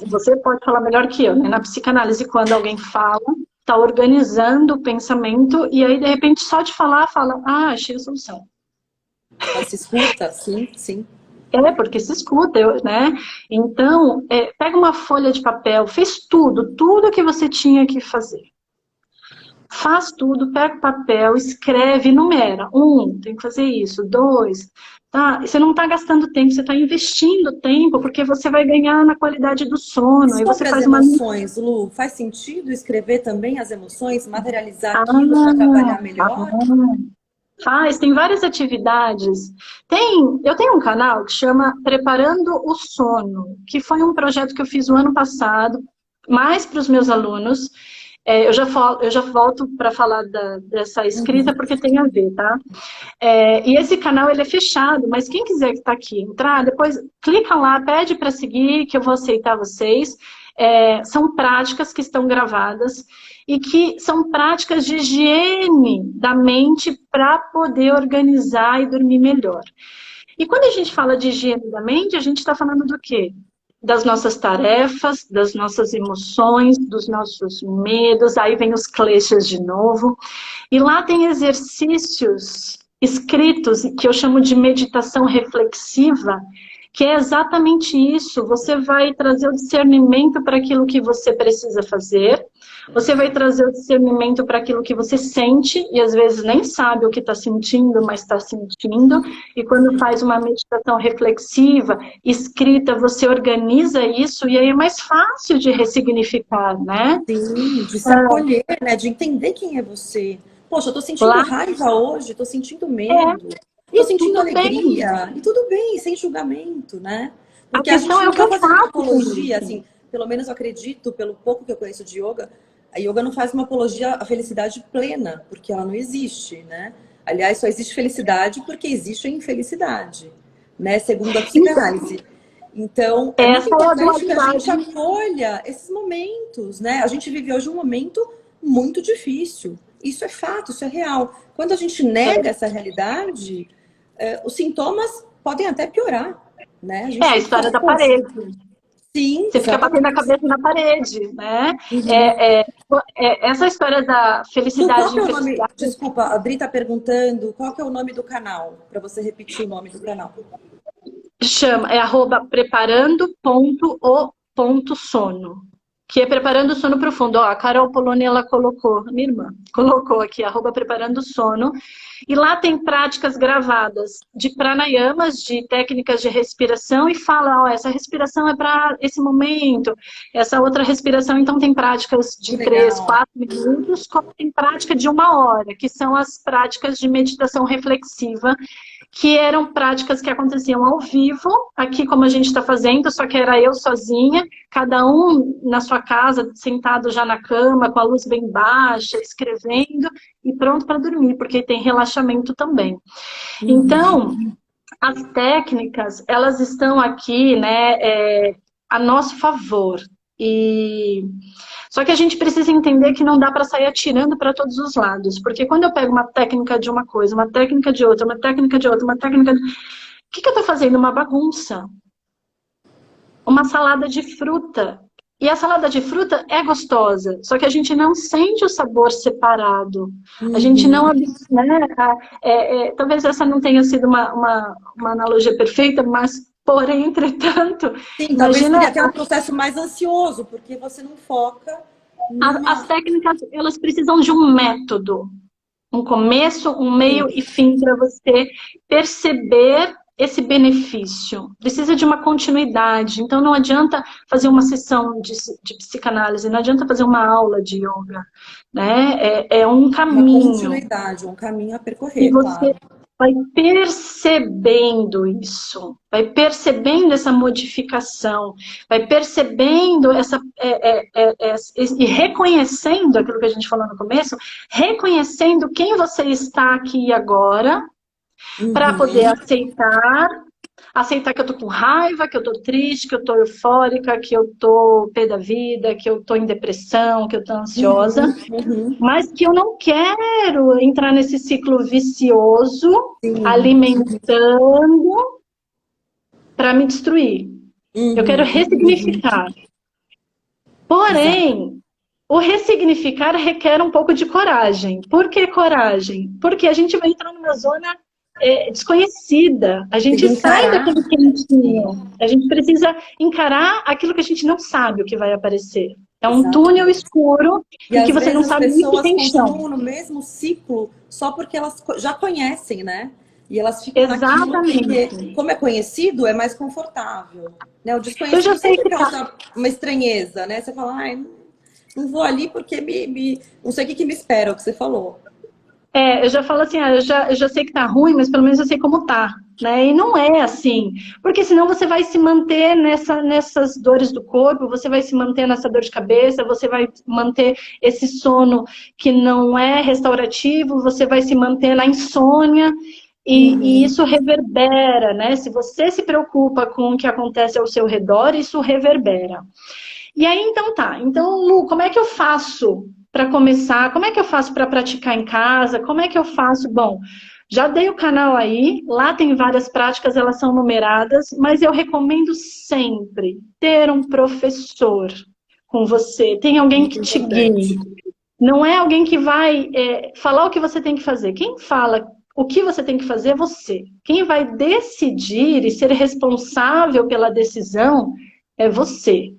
você pode falar melhor que eu, né? Na psicanálise, quando alguém fala, está organizando o pensamento e aí, de repente, só de falar, fala, achei a solução. Ela se escuta, sim, sim. Porque se escuta, né? Então, pega uma folha de papel, fez tudo que você tinha que fazer. Faz tudo, pega o papel, escreve, numera. 1, tem que fazer isso. 2, tá? Você não está gastando tempo, você está investindo tempo, porque você vai ganhar na qualidade do sono. Aí você Sobre as faz uma... emoções, Lu, faz sentido escrever também as emoções, materializar aquilo para trabalhar melhor? Faz, tem várias atividades. Eu tenho um canal que chama Preparando o Sono, que foi um projeto que eu fiz o ano passado, mais para os meus alunos. Eu já volto para falar dessa escrita porque tem a ver, tá? E esse canal ele é fechado, mas quem quiser que está aqui entrar, depois clica lá, pede para seguir, que eu vou aceitar vocês. São práticas que estão gravadas e que são práticas de higiene da mente para poder organizar e dormir melhor. E quando a gente fala de higiene da mente, a gente está falando do quê? Das nossas tarefas, das nossas emoções, dos nossos medos, aí vem os kleshas de novo. E lá tem exercícios escritos, que eu chamo de meditação reflexiva, que é exatamente isso. Você vai trazer o discernimento para aquilo que você precisa fazer, você vai trazer o discernimento para aquilo que você sente, e às vezes nem sabe o que está sentindo, mas está sentindo, e quando faz uma meditação reflexiva, escrita, você organiza isso, e aí é mais fácil de ressignificar, né? Sim, de se acolher, né? De entender quem é você. Poxa, eu tô sentindo raiva hoje, tô sentindo medo, tô sentindo alegria, e tudo bem, sem julgamento, né? Porque a gente não tá fazendo uma apologia, assim, pelo menos eu acredito, pelo pouco que eu conheço de yoga, a yoga não faz uma apologia à felicidade plena, porque ela não existe, né? Aliás, só existe felicidade porque existe a infelicidade, né? Segundo a psicanálise. Então, é muito importante que a gente acolha esses momentos, né? A gente vive hoje um momento muito difícil. Isso é fato, isso é real. Quando a gente nega essa realidade, os sintomas podem até piorar, né? A história da parede. Sim, você fica batendo a cabeça na parede, né? Essa história da felicidade... Qual que é o nome? Desculpa, a Adri tá perguntando qual que é o nome do canal, para você repetir o nome do canal. É @preparando.o.sono, que é preparando o sono profundo. A Carol Poloni, ela colocou, minha irmã, colocou aqui, @preparando o sono. E lá tem práticas gravadas de pranayamas, de técnicas de respiração, e fala, essa respiração é para esse momento, essa outra respiração, então tem práticas de 3, 4 minutos, como tem prática de 1 hora, que são as práticas de meditação reflexiva, que eram práticas que aconteciam ao vivo, aqui como a gente está fazendo, só que era eu sozinha, cada um na sua casa, sentado já na cama, com a luz bem baixa, escrevendo, e pronto para dormir, porque tem relaxamento também. Então, as técnicas, elas estão aqui, né, a nosso favor. Só que a gente precisa entender que não dá para sair atirando para todos os lados. Porque quando eu pego uma técnica de uma coisa, uma técnica de outra, uma técnica de outra, uma técnica... O que eu estou fazendo? Uma bagunça. Uma salada de fruta. E a salada de fruta é gostosa, só que a gente não sente o sabor separado. A gente não, né? Talvez essa não tenha sido uma analogia perfeita, mas, porém, entretanto, Sim, talvez imagina, seria até um processo mais ansioso, porque você não foca as numa... técnicas, elas precisam de um método. Um começo, um meio e fim para você perceber esse benefício. Precisa de uma continuidade. Então, não adianta fazer uma sessão de psicanálise, não adianta fazer uma aula de yoga. Né? É um Uma caminho. continuidade, um caminho a E percorrer, você claro. vai percebendo isso, vai percebendo essa modificação, vai percebendo e reconhecendo aquilo que a gente falou no começo, reconhecendo quem você está aqui e agora, para poder aceitar que eu tô com raiva, que eu tô triste, que eu tô eufórica, que eu tô pé da vida, que eu tô em depressão, que eu tô ansiosa, mas que eu não quero entrar nesse ciclo vicioso, alimentando para me destruir. Eu quero ressignificar. Porém, o ressignificar requer um pouco de coragem. Por que coragem? Porque a gente vai entrar numa zona desconhecida. A gente sai daquele quentinho. A gente precisa encarar aquilo que a gente não sabe o que vai aparecer. É um túnel escuro E em que às você não vezes as sabe nem se pessoas tem chão. continuam no mesmo ciclo só porque elas já conhecem, né? E elas ficam naquilo Exatamente. porque, como é conhecido, é mais confortável. Né? O Eu já desconhecido sei sempre que tá. causa uma estranheza, né? Você fala, ai, não vou ali porque não sei o que me espera, o que você falou. Eu já falo assim, eu já sei que tá ruim, mas pelo menos eu sei como tá, né? E não é assim, porque senão você vai se manter nessas dores do corpo, você vai se manter nessa dor de cabeça, você vai manter esse sono que não é restaurativo, você vai se manter na insônia, e isso reverbera, né? Se você se preocupa com o que acontece ao seu redor, isso reverbera. E aí, então tá. Então, Lu, como é que eu faço para começar? Como é que eu faço para praticar em casa? Como é que eu faço? Bom, já dei o canal aí, lá tem várias práticas, elas são numeradas, mas eu recomendo sempre ter um professor com você, tem alguém Muito que te guie. importante. Não é alguém que vai falar o que você tem que fazer. Quem fala o que você tem que fazer é você. Quem vai decidir e ser responsável pela decisão é você.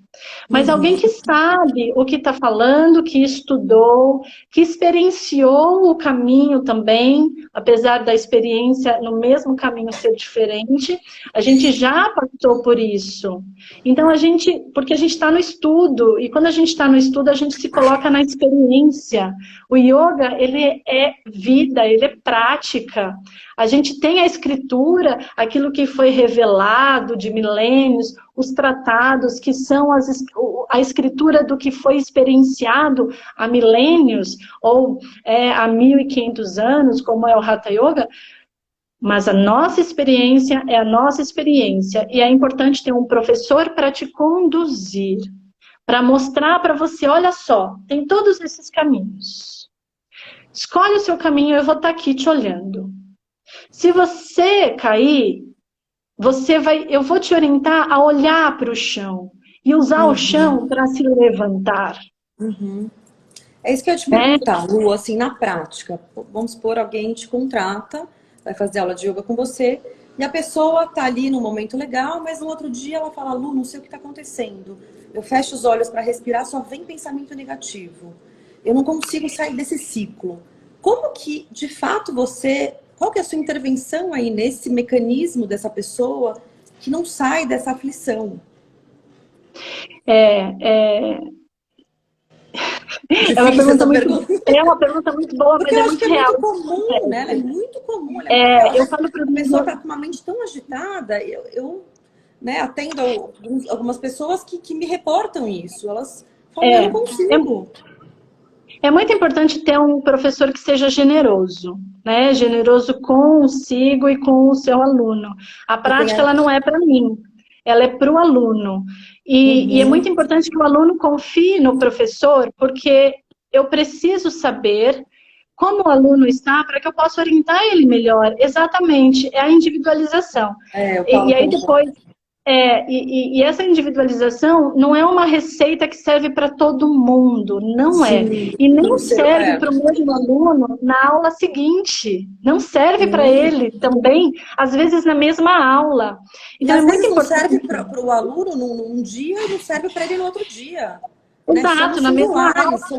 Mas alguém que sabe o que está falando, que estudou, que experienciou o caminho também, apesar da experiência no mesmo caminho ser diferente, a gente já passou por isso. Então porque a gente está no estudo, e quando a gente está no estudo, a gente se coloca na experiência. O yoga, ele é vida, ele é prática. A gente tem a escritura, aquilo que foi revelado de milênios, os tratados que são a escritura do que foi experienciado há milênios ou há 1.500 anos, como é o Hatha Yoga, mas a nossa experiência é a nossa experiência e é importante ter um professor para te conduzir, para mostrar para você, olha só, tem todos esses caminhos. Escolhe o seu caminho, eu vou estar aqui te olhando. Se você cair, eu vou te orientar a olhar para o chão e usar o chão para se levantar. É isso que eu ia te perguntar, Lu, assim, na prática. Vamos supor, alguém te contrata, vai fazer aula de yoga com você, e a pessoa tá ali num momento legal, mas no outro dia ela fala, Lu, não sei o que tá acontecendo. Eu fecho os olhos para respirar, só vem pensamento negativo. Eu não consigo sair desse ciclo. Como que, de fato, qual que é a sua intervenção aí nesse mecanismo dessa pessoa que não sai dessa aflição? É uma pergunta muito boa, Porque mas eu é acho que muito é real. muito comum, né? Ela é muito comum, ela é muito real. Eu falo para A pessoa está com uma mente tão agitada, eu né, atendo algumas pessoas que me reportam isso. Elas falam, eu não consigo. É muito importante ter um professor que seja generoso, né? Generoso consigo e com o seu aluno. A prática, ela não é para mim, ela é para o aluno. E é muito importante que o aluno confie no professor, porque eu preciso saber como o aluno está para que eu possa orientar ele melhor. Exatamente, é a individualização. Eu E falo aí depois E essa individualização não é uma receita que serve para todo mundo, não é. Sim, E nem pro ser, serve para o mesmo aluno na aula seguinte. Não serve para sim. ele também, às vezes na mesma aula. E Então é às muito vezes não serve importante. para o aluno num dia e não serve para ele no outro dia. Né? Exato, Somos na mesma singulares,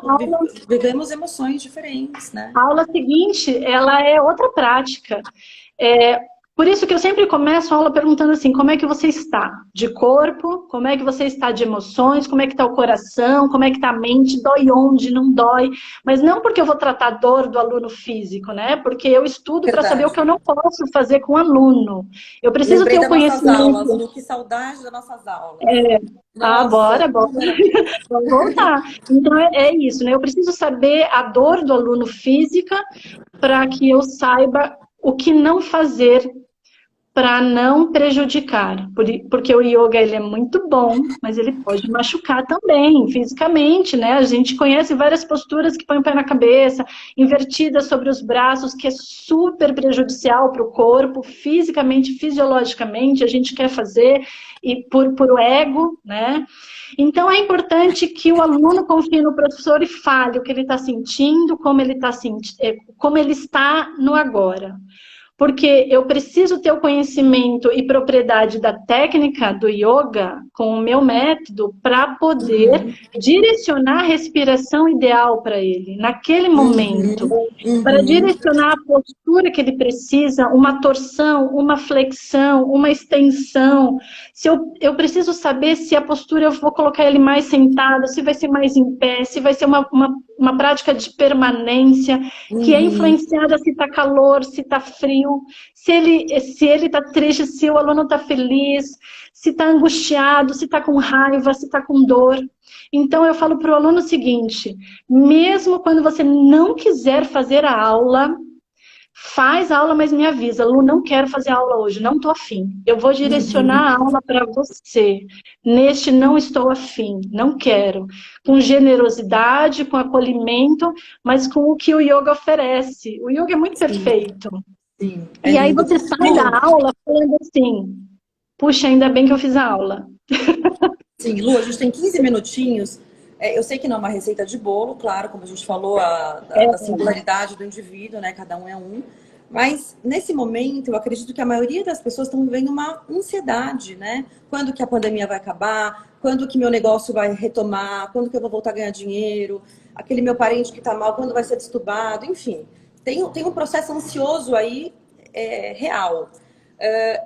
aula, vivemos emoções diferentes, né? a aula seguinte, ela é outra prática. É, por isso que eu sempre começo a aula perguntando assim, como é que você está de corpo, como é que você está de emoções, como é que está o coração, como é que está a mente, dói onde, não dói. Mas não porque eu vou tratar a dor do aluno físico, né? Porque eu estudo para saber o Verdade. que eu não posso fazer com o aluno. Eu preciso Lembrei ter o das nossas aulas, conhecimento. Lu, que saudade das nossas aulas. Ah, Nossa, bora, bora. Vamos voltar. Então é isso, né? Eu preciso saber a dor do aluno física para que eu saiba o que não fazer para não prejudicar, porque o yoga ele é muito bom, mas ele pode machucar também, fisicamente, né? A gente conhece várias posturas que põem o pé na cabeça, invertidas sobre os braços, que é super prejudicial para o corpo, fisicamente, fisiologicamente, a gente quer fazer, e por o ego, né? Então é importante que o aluno confie no professor e fale o que ele está sentindo, como ele está como ele está no agora. Porque eu preciso ter o conhecimento e propriedade da técnica do yoga com o meu método para poder direcionar a respiração ideal para ele, naquele momento. Para direcionar a postura que ele precisa, uma torção, uma flexão, uma extensão. Se eu preciso saber se a postura eu vou colocar ele mais sentado, se vai ser mais em pé, se vai ser uma prática de permanência, que é influenciada se está calor, se está frio, se ele está triste, se o aluno está feliz, se está angustiado, se está com raiva, se está com dor. Então, eu falo para o aluno o seguinte, mesmo quando você não quiser fazer a aula, faz a aula, mas me avisa, Lu, não quero fazer a aula hoje, não estou afim. Eu vou direcionar a aula para você. Neste não estou afim, não quero. Com generosidade, com acolhimento, mas com o que o yoga oferece. O yoga é muito perfeito. sim, é E aí lindo. você sai da Lu, aula falando assim, puxa, ainda bem que eu fiz a aula. sim, Lu, a gente tem 15 minutinhos. Eu sei que não é uma receita de bolo, claro, como a gente falou, da singularidade do indivíduo, né? Cada um é um. Mas, nesse momento, eu acredito que a maioria das pessoas estão vivendo uma ansiedade, né? Quando que a pandemia vai acabar? Quando que meu negócio vai retomar? Quando que eu vou voltar a ganhar dinheiro? Aquele meu parente que está mal, quando vai ser destubado? Enfim, tem um processo ansioso aí, real.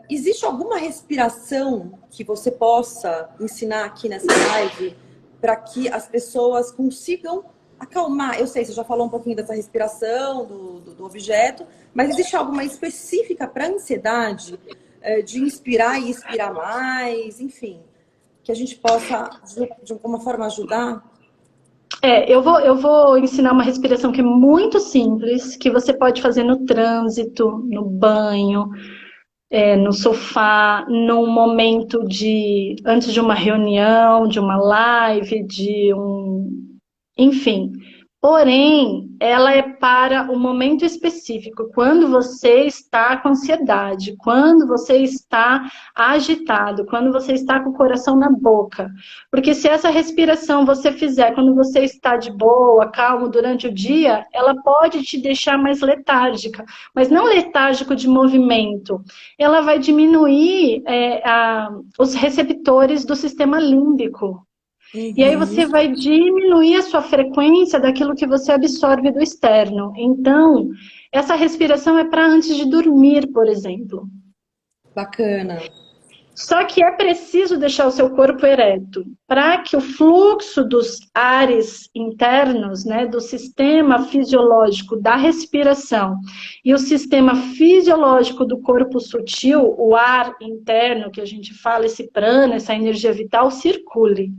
Existe alguma respiração que você possa ensinar aqui nessa live para que as pessoas consigam acalmar? Eu sei, você já falou um pouquinho dessa respiração, do objeto, mas existe alguma específica para ansiedade, de inspirar e expirar mais, enfim, que a gente possa, de alguma forma, ajudar? Eu vou ensinar uma respiração que é muito simples, que você pode fazer no trânsito, no banho, no sofá, num momento antes de uma reunião, de uma live, enfim. Porém, ela é para o momento específico, quando você está com ansiedade, quando você está agitado, quando você está com o coração na boca. Porque se essa respiração você fizer quando você está de boa, calmo durante o dia, ela pode te deixar mais letárgica, mas não letárgico de movimento. Ela vai diminuir os receptores do sistema límbico. E aí você vai diminuir a sua frequência daquilo que você absorve do externo. Então, essa respiração é para antes de dormir, por exemplo. Bacana. Só que é preciso deixar o seu corpo ereto para que o fluxo dos ares internos, né, do sistema fisiológico da respiração e o sistema fisiológico do corpo sutil, o ar interno que a gente fala, esse prana, essa energia vital, circule.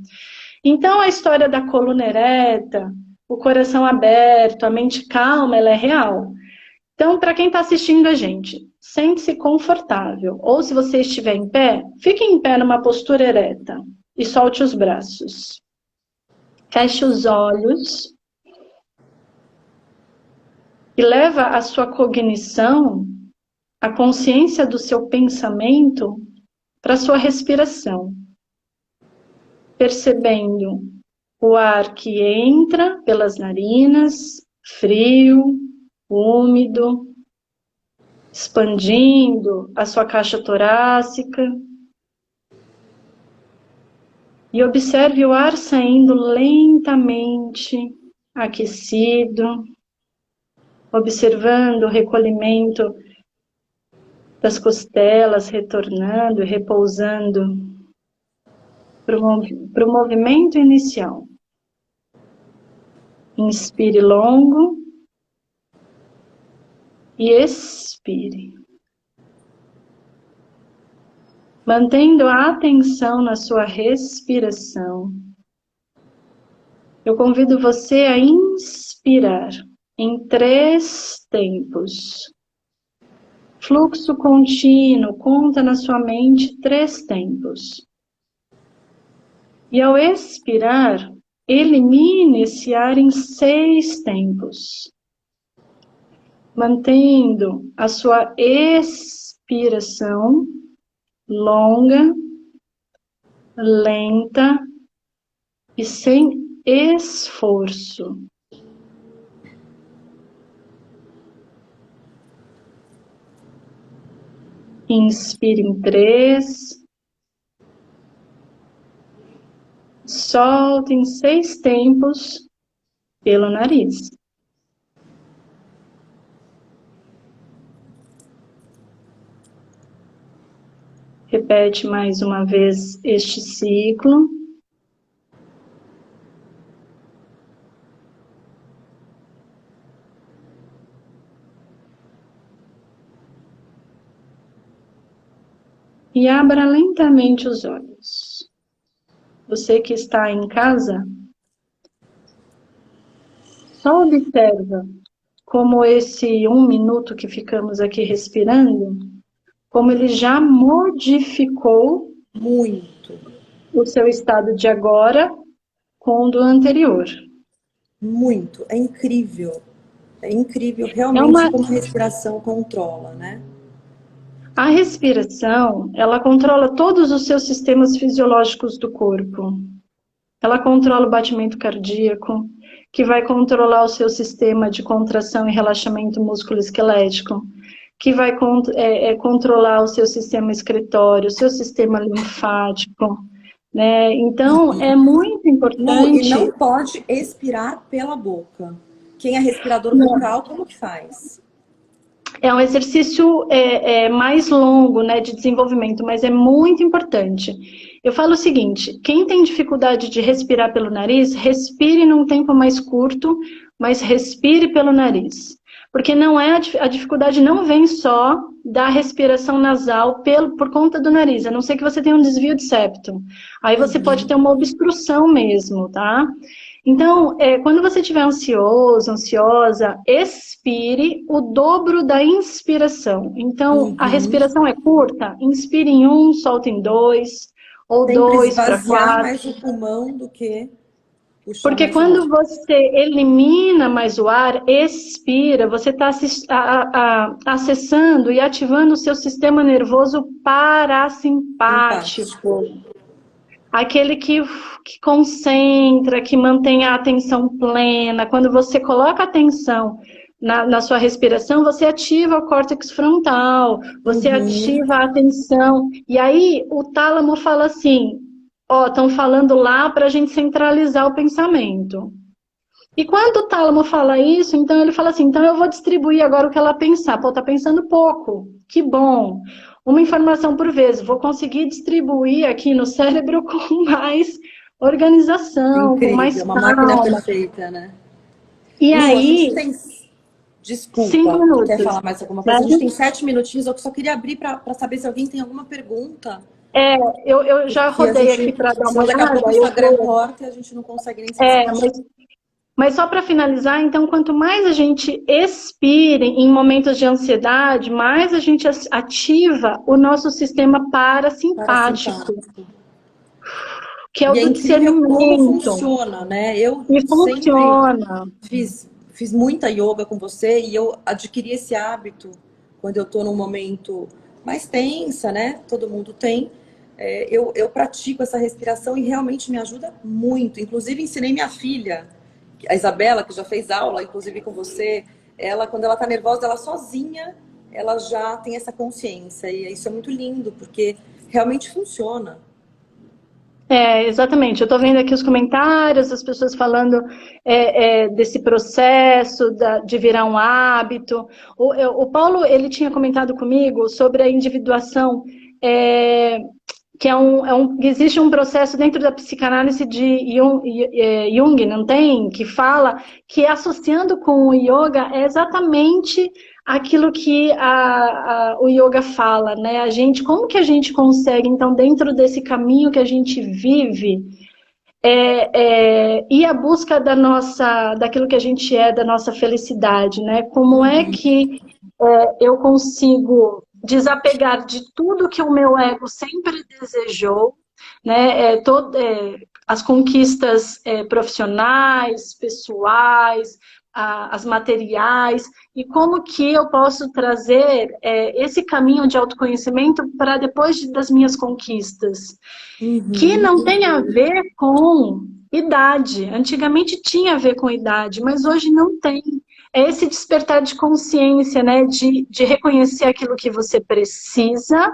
Então, a história da coluna ereta, o coração aberto, a mente calma, ela é real. Então, para quem está assistindo a gente, sente-se confortável. Ou se você estiver em pé, fique em pé numa postura ereta e solte os braços. Feche os olhos e leva a sua cognição, a consciência do seu pensamento para sua respiração, percebendo o ar que entra pelas narinas, frio, úmido, expandindo a sua caixa torácica. E observe o ar saindo lentamente, aquecido, observando o recolhimento das costelas, retornando e repousando para o movimento inicial. Inspire longo e expire. Mantendo a atenção na sua respiração, eu convido você a inspirar em 3 tempos. Fluxo contínuo, conta na sua mente 3 tempos. E ao expirar, elimine esse ar em 6 tempos. Mantendo a sua expiração longa, lenta e sem esforço. Inspire em 3. Solte em 6 tempos pelo nariz. Repete mais uma vez este ciclo. E abra lentamente os olhos. Você que está em casa, só observa como esse 1 minuto que ficamos aqui respirando, como ele já modificou Muito. o seu estado de agora com o do anterior. Muito. É incrível. É incrível realmente como a respiração controla, né? A respiração, ela controla todos os seus sistemas fisiológicos do corpo. Ela controla o batimento cardíaco, que vai controlar o seu sistema de contração e relaxamento músculo-esquelético, que vai controlar o seu sistema excretório, o seu sistema linfático, né? Então, é muito importante... E não pode expirar pela boca. Quem é respirador bucal, como que faz? É um exercício mais longo, né, de desenvolvimento, mas é muito importante. Eu falo o seguinte, quem tem dificuldade de respirar pelo nariz, respire num tempo mais curto, mas respire pelo nariz. Porque não é a dificuldade não vem só da respiração nasal por conta do nariz, a não ser que você tenha um desvio de septo. Aí você pode ter uma obstrução mesmo, tá? Então, quando você estiver ansioso, ansiosa, expire o dobro da inspiração. Então, a respiração é curta, inspire em 1, solta em 2, ou 2 para 4. Mais o pulmão do que puxar. Porque quando você elimina mais o ar, expira, você está acessando e ativando o seu sistema nervoso parasimpático. Aquele que concentra, que mantém a atenção plena. Quando você coloca atenção na sua respiração, você ativa o córtex frontal, você ativa a atenção. E aí o tálamo fala assim, ó, estão falando lá para a gente centralizar o pensamento. E quando o tálamo fala isso, então ele fala assim, então eu vou distribuir agora o que ela pensar. Pô, tá pensando pouco, que bom. Uma informação por vez, vou conseguir distribuir aqui no cérebro com mais organização, incrível, com mais calma. Uma máquina perfeita, né? E Lu, aí... Desculpa, 5 minutos. Quer falar mais alguma coisa? A gente tem 7 minutinhos, eu só queria abrir para saber se alguém tem alguma pergunta. Eu já rodei aqui para dar uma olhada. Daqui a pouco o Instagram corta e a gente não consegue nem saber. Mas só para finalizar, então, quanto mais a gente expire em momentos de ansiedade, mais a gente ativa o nosso sistema parasimpático. Que é o do discernimento. Como funciona, né? Eu funciona. Fiz muita yoga com você e eu adquiri esse hábito quando eu estou num momento mais tensa, né? Todo mundo tem. eu pratico essa respiração e realmente me ajuda muito. Inclusive, ensinei minha filha, a Isabela, que já fez aula, inclusive com você, ela, quando ela tá nervosa, ela sozinha, ela já tem essa consciência. E isso é muito lindo, porque realmente funciona. Exatamente. Eu estou vendo aqui os comentários, as pessoas falando desse processo de virar um hábito. O Paulo, ele tinha comentado comigo sobre a individuação, que existe um processo dentro da psicanálise de Jung, não tem? Que fala que associando com o yoga é exatamente aquilo que o yoga fala, né? Como que a gente consegue, então, dentro desse caminho que a gente vive, ir à busca daquilo que a gente da nossa felicidade, né? Como é que eu consigo desapegar de tudo que o meu ego sempre desejou, né? As conquistas profissionais, pessoais, as materiais, e como que eu posso trazer esse caminho de autoconhecimento para depois das minhas conquistas, que não tem a ver com idade. Antigamente tinha a ver com idade, mas hoje não tem. É esse despertar de consciência, né? De reconhecer aquilo que você precisa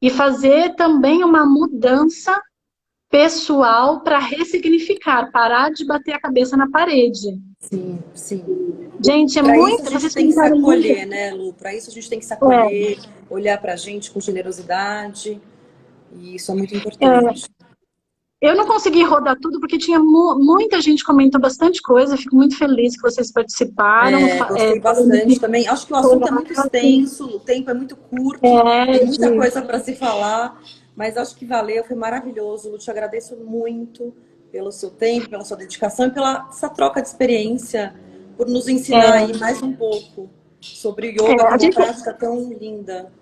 e fazer também uma mudança pessoal para ressignificar, parar de bater a cabeça na parede. Sim, sim. Gente, Para isso a gente tem que se acolher, né, Lu? Para isso a gente tem que se acolher, olhar para a gente com generosidade. E isso é muito importante. Eu não consegui rodar tudo porque tinha muita gente comentou bastante coisa. Fico muito feliz que vocês participaram. Gostei bastante também. Acho que o assunto é muito extenso, o tempo é muito curto, tem muita coisa para se falar, mas acho que valeu, foi maravilhoso. Lu, te agradeço muito pelo seu tempo, pela sua dedicação e pela essa troca de experiência, por nos ensinar aí mais um pouco sobre o yoga, que é uma prática tão linda.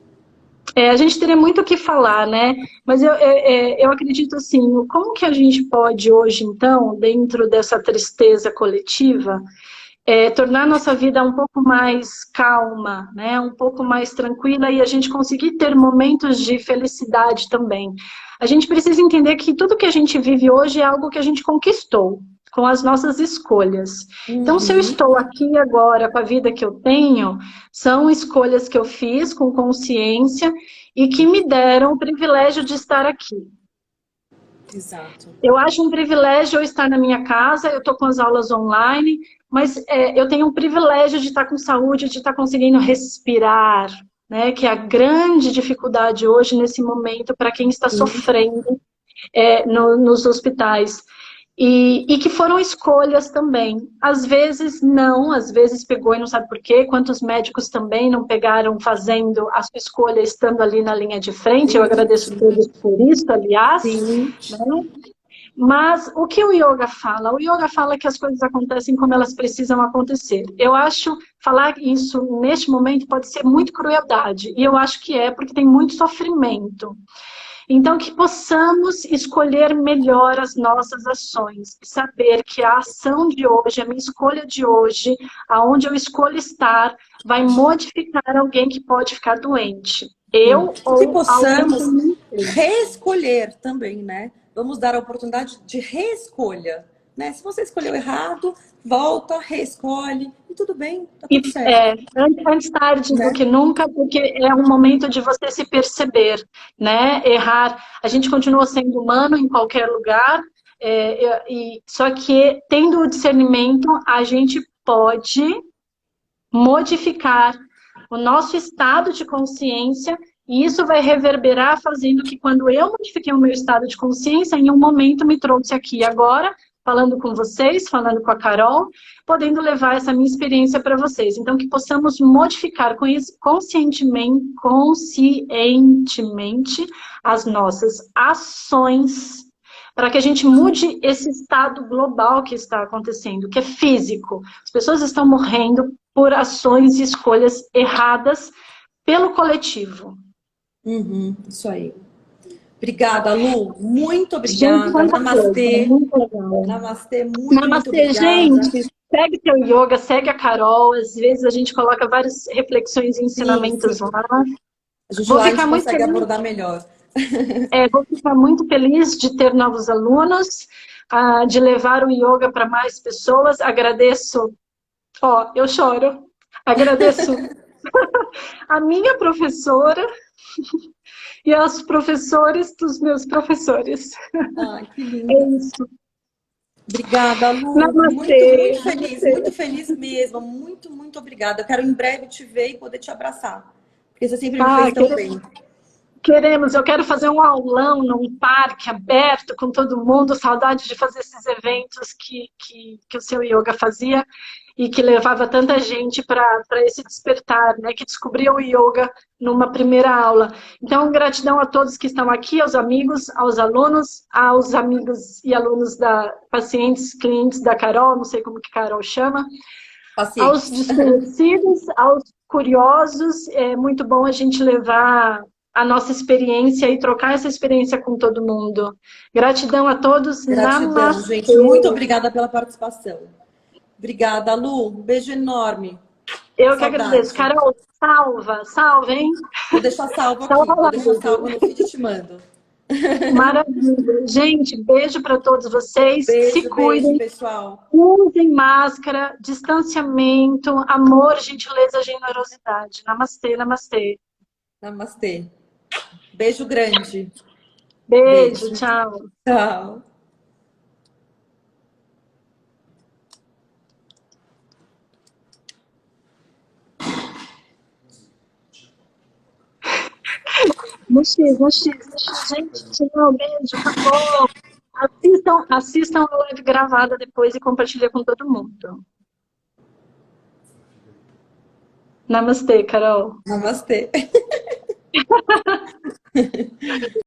A gente teria muito o que falar, né? Mas eu acredito assim, como que a gente pode hoje, então, dentro dessa tristeza coletiva, tornar a nossa vida um pouco mais calma, né? Um pouco mais tranquila e a gente conseguir ter momentos de felicidade também. A gente precisa entender que tudo que a gente vive hoje é algo que a gente conquistou com as nossas escolhas. Então, se eu estou aqui agora com a vida que eu tenho, são escolhas que eu fiz com consciência e que me deram o privilégio de estar aqui. Exato. Eu acho um privilégio eu estar na minha casa, eu estou com as aulas online, mas eu tenho um privilégio de estar com saúde, de estar conseguindo respirar, né? Que é a grande dificuldade hoje, nesse momento, para quem está sofrendo nos hospitais. E que foram escolhas também. Às vezes não, às vezes pegou e não sabe por quê. Quantos médicos também não pegaram fazendo a sua escolha estando ali na linha de frente. Eu agradeço a todos por isso, aliás. Sim. Né? Mas o que o yoga fala? O yoga fala que as coisas acontecem como elas precisam acontecer. Eu acho, falar isso neste momento pode ser muito crueldade. E eu acho que porque tem muito sofrimento. Então, que possamos escolher melhor as nossas ações. Saber que a ação de hoje, a minha escolha de hoje, aonde eu escolho estar, vai modificar alguém que pode ficar doente. Que possamos reescolher também, né? Vamos dar a oportunidade de reescolha. Né? Se você escolheu errado, volta, reescolhe e tudo bem, tá tudo certo. Antes tarde do que nunca, porque é um momento de você se perceber, né? Errar. A gente continua sendo humano em qualquer lugar, só que tendo o discernimento, a gente pode modificar o nosso estado de consciência e isso vai reverberar fazendo que quando eu modifiquei o meu estado de consciência, em um momento me trouxe aqui agora, falando com vocês, falando com a Carol, podendo levar essa minha experiência para vocês. Então, que possamos modificar conscientemente as nossas ações para que a gente mude esse estado global que está acontecendo, que é físico. As pessoas estão morrendo por ações e escolhas erradas pelo coletivo. Isso aí. Obrigada, Lu. Muito obrigada. Gente, namastê. Muito legal. Namastê, muito obrigada. Gente. Segue teu yoga, segue a Carol. Às vezes a gente coloca várias reflexões e ensinamentos lá. A gente consegue abordar melhor. Vou ficar muito feliz de ter novos alunos, de levar o yoga para mais pessoas. Agradeço, eu choro. Agradeço a minha professora e aos professores dos meus professores. Ai, que É linda. isso. Obrigada, Lu. Namastê. Muito feliz mesmo. Muito, muito obrigada. Eu quero em breve te ver e poder te abraçar. Porque você sempre me fez tão bem. Queremos, eu quero fazer um aulão num parque aberto com todo mundo, saudade de fazer esses eventos que o seu yoga fazia e que levava tanta gente para esse despertar, né? Que descobriu o yoga numa primeira aula. Então, gratidão a todos que estão aqui, aos amigos, aos amigos e alunos pacientes, clientes da Carol, não sei como que Carol chama, aos Paciente. desconhecidos, aos curiosos. É muito bom a gente levar a nossa experiência e trocar essa experiência com todo mundo. Gratidão a todos. Gratidão, Namastê. gente. Muito obrigada pela participação. Obrigada, Lu. Um beijo enorme. Eu que Saudade. agradeço. Carol, salva, hein? Vou deixar salvo aqui. Salva Vou lá. deixar salvo no feed e te mando. Maravilha. Gente, beijo para todos vocês. Se Beijo, beijo, cuidem. pessoal. Usem máscara, distanciamento, amor, gentileza, generosidade. Namastê, namastê. Namastê. Beijo grande. Beijo, tchau. Tchau. No X, gente, tchau, beijo, acabou. Assistam a live gravada depois e compartilhem com todo mundo. Namastê, Carol. Namastê.